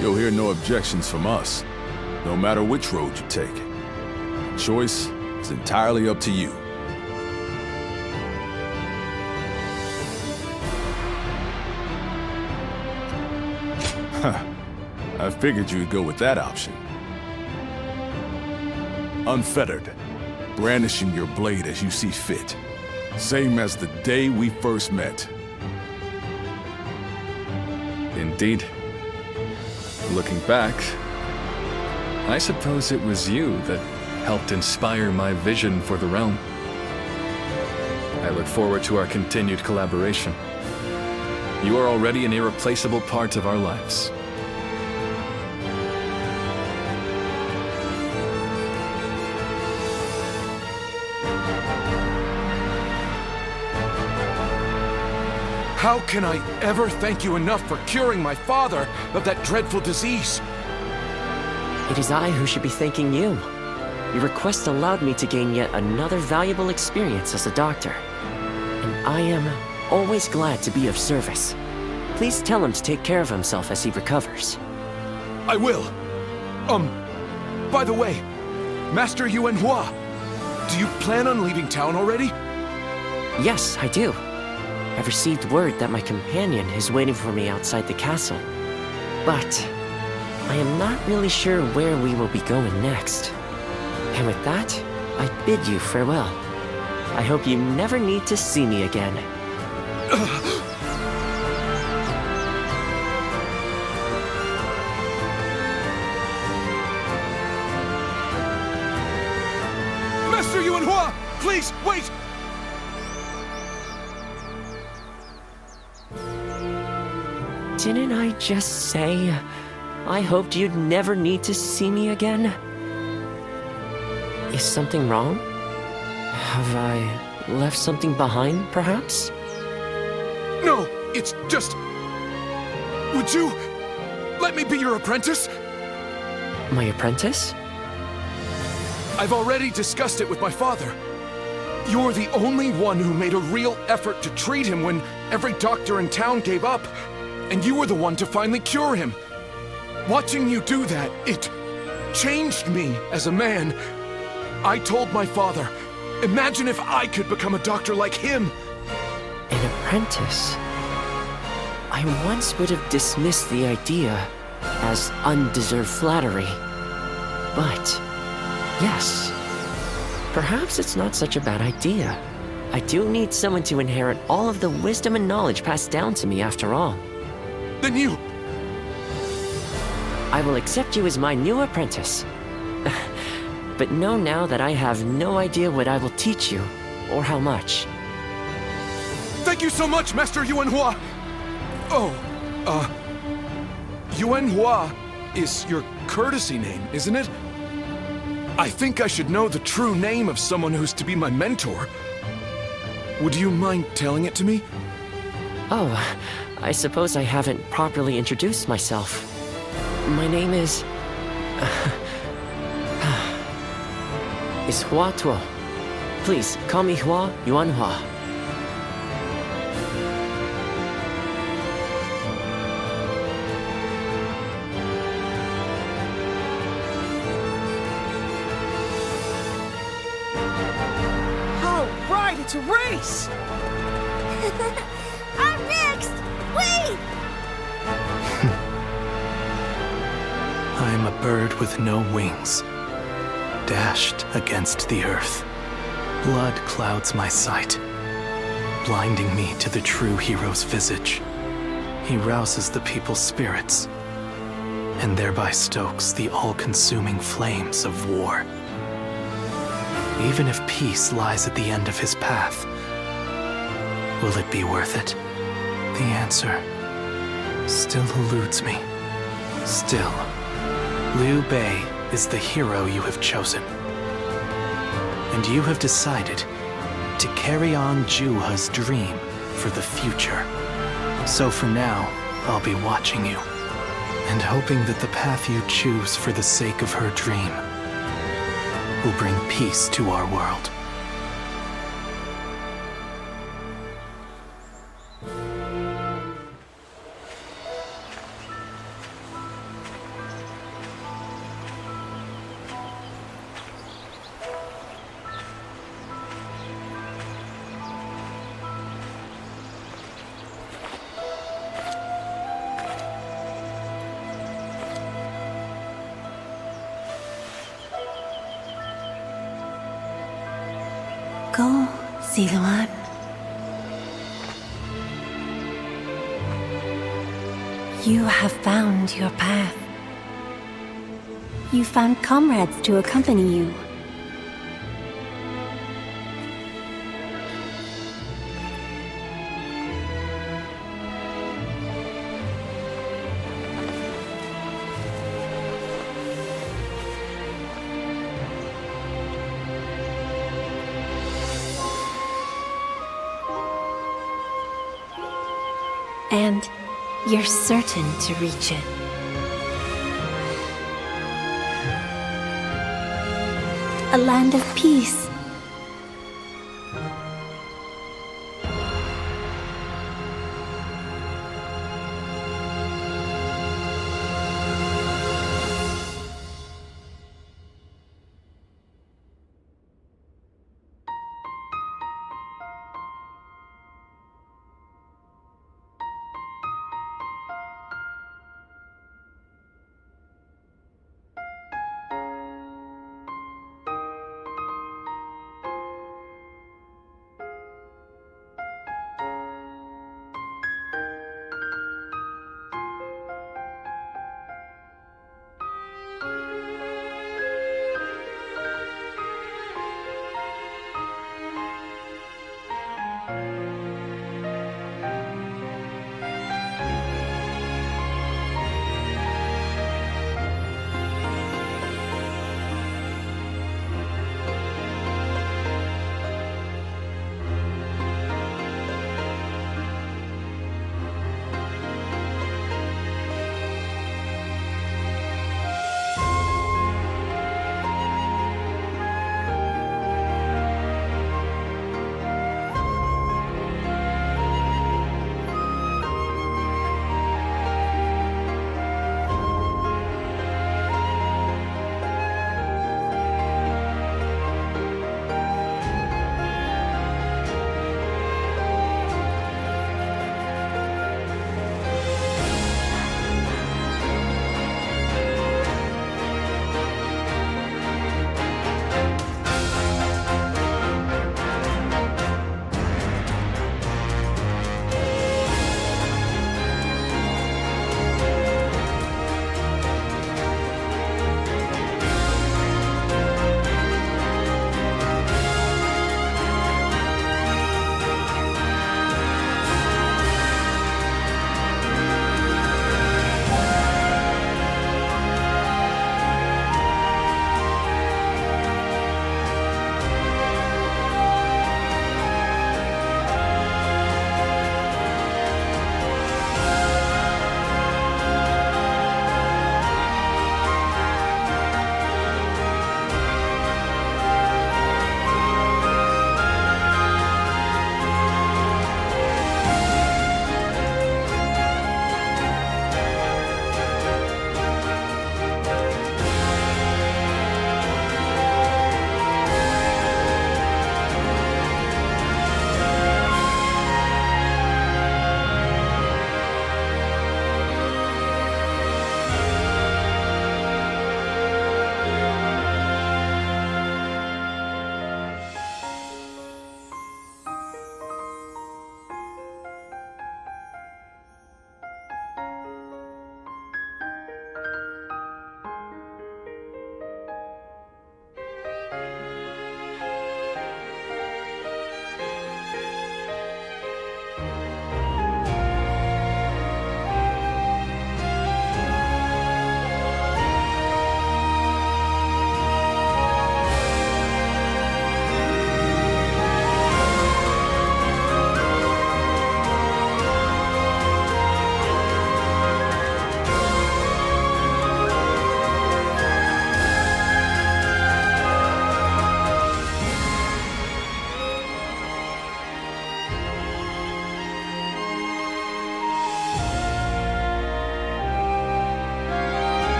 You'll hear no objections from us, no matter which road you take. The choice is entirely up to you. I figured you'd go with that option. Unfettered, brandishing your blade as you see fit. Same as the day we first met. Indeed. Looking back, I suppose it was you that helped inspire my vision for the realm. I look forward to our continued collaboration. You are already an irreplaceable part of our lives. How can I ever thank you enough for curing my father of that dreadful disease? It is I who should be thanking you. Your request allowed me to gain yet another valuable experience as a doctor. And I am always glad to be of service. Please tell him to take care of himself as he recovers. I will. By the way, Master Yuanhua, do you plan on leaving town already? Yes, I do. I've received word that my companion is waiting for me outside the castle. But I am not really sure where we will be going next. And with that, I bid you farewell. I hope you never need to see me again. Master Yuanhua, please, wait! Didn't I just say I hoped you'd never need to see me again? Is something wrong? Have I left something behind, perhaps? No, it's just... Would you let me be your apprentice? My apprentice? I've already discussed it with my father. You're the only one who made a real effort to treat him when every doctor in town gave up. And you were the one to finally cure him. Watching you do that, it changed me as a man. I told my father, imagine if I could become a doctor like him. apprentice. I once would have dismissed the idea as undeserved flattery. But, yes, perhaps it's not such a bad idea. I do need someone to inherit all of the wisdom and knowledge passed down to me after all. Then you... I will accept you as my new apprentice. But know now that I have no idea what I will teach you, or how much. Thank you so much, Master Yuanhua! Oh, Yuanhua is your courtesy name, isn't it? I think I should know the true name of someone who's to be my mentor. Would you mind telling it to me? Oh, I suppose I haven't properly introduced myself. My name is Hua Tuo. Please, call me Hua Yuanhua. All right, it's a race! I'm next! Wait! I am a bird with no wings, dashed against the earth. Blood clouds my sight, blinding me to the true hero's visage. He rouses the people's spirits, and thereby stokes the all-consuming flames of war. Even if peace lies at the end of his path, will it be worth it? The answer still eludes me. Still, Liu Bei is the hero you have chosen. And you have decided to carry on Juha's dream for the future. So for now, I'll be watching you, and hoping that the path you choose for the sake of her dream will bring peace to our world. Go, Ziluan. You have found your path. You found comrades to accompany you. And you're certain to reach it. A land of peace.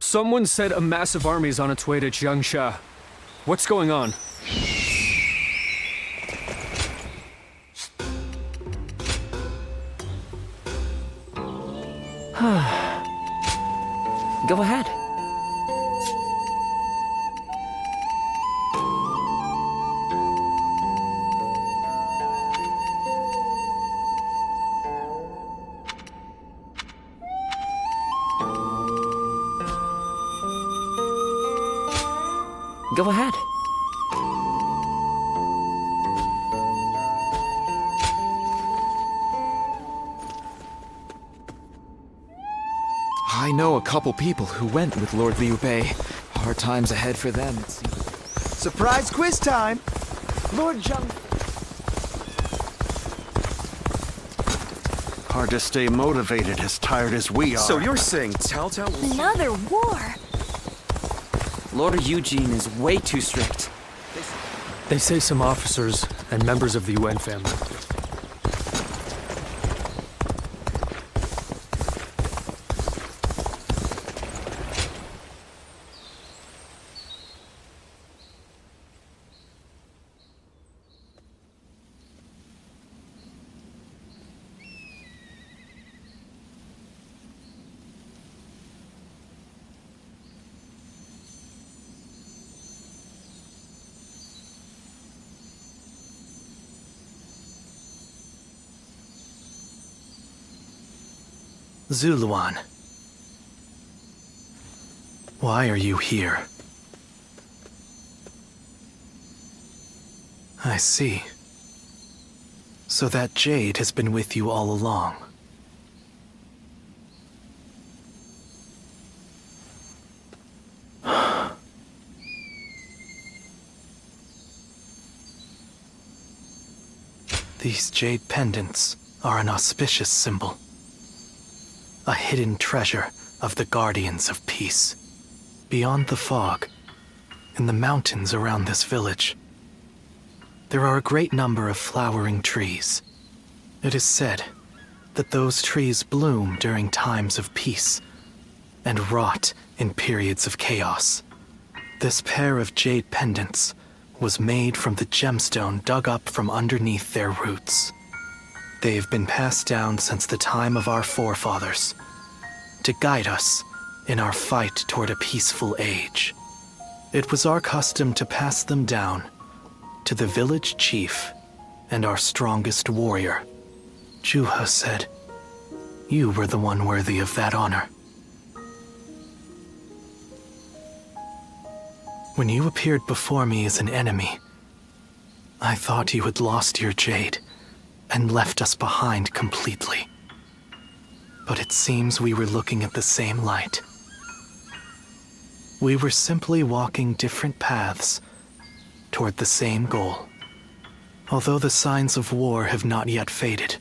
Someone said a massive army is on its way to Jiangsha. What's going on? Go ahead. Go ahead. I know a couple people who went with Lord Liu Bei. Hard times ahead for them, it seems. Surprise quiz time! Lord Zhang... Hard to stay motivated as tired as we are. So you're saying Cao Cao will... Another war? Lord Eugene is way too strict. They say some officers and members of the Yuan family. Zuluan. Why are you here? I see. So that jade has been with you all along. These jade pendants are an auspicious symbol. A hidden treasure of the Guardians of Peace. Beyond the fog, in the mountains around this village, there are a great number of flowering trees. It is said that those trees bloom during times of peace and rot in periods of chaos. This pair of jade pendants was made from the gemstone dug up from underneath their roots. They have been passed down since the time of our forefathers to guide us in our fight toward a peaceful age. It was our custom to pass them down to the village chief and our strongest warrior. Juha said, you were the one worthy of that honor. When you appeared before me as an enemy, I thought you had lost your jade and left us behind completely. But it seems we were looking at the same light. We were simply walking different paths toward the same goal. Although the signs of war have not yet faded,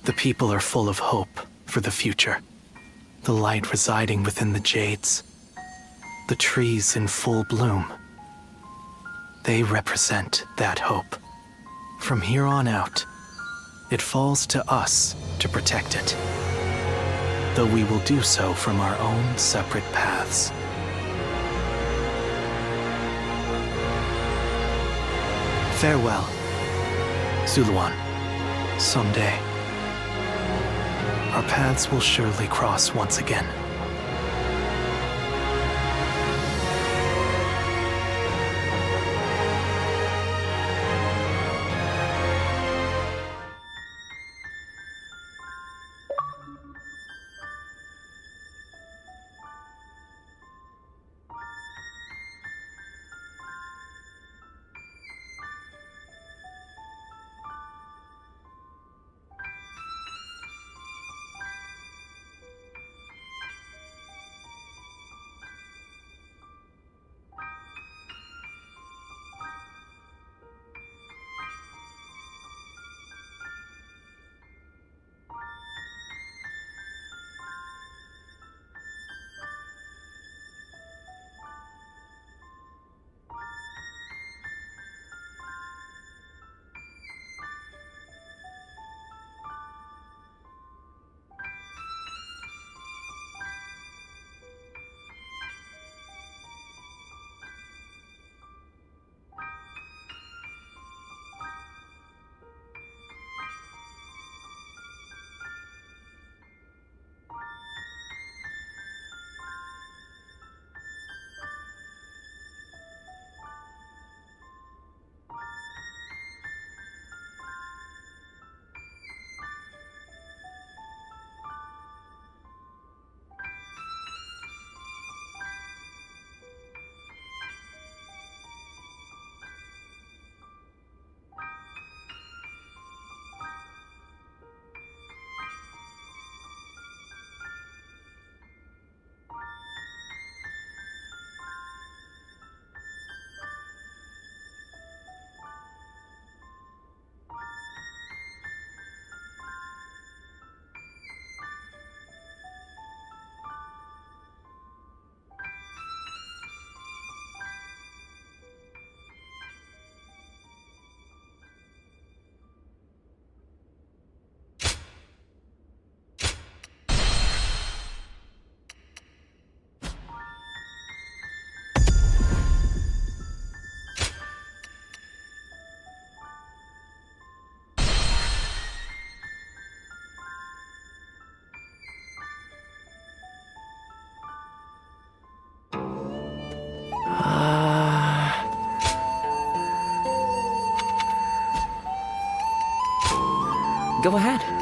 the people are full of hope for the future. The light residing within the jades, the trees in full bloom, they represent that hope. From here on out, it falls to us to protect it, though we will do so from our own separate paths. Farewell, Zuluan. Someday, our paths will surely cross once again. Go ahead.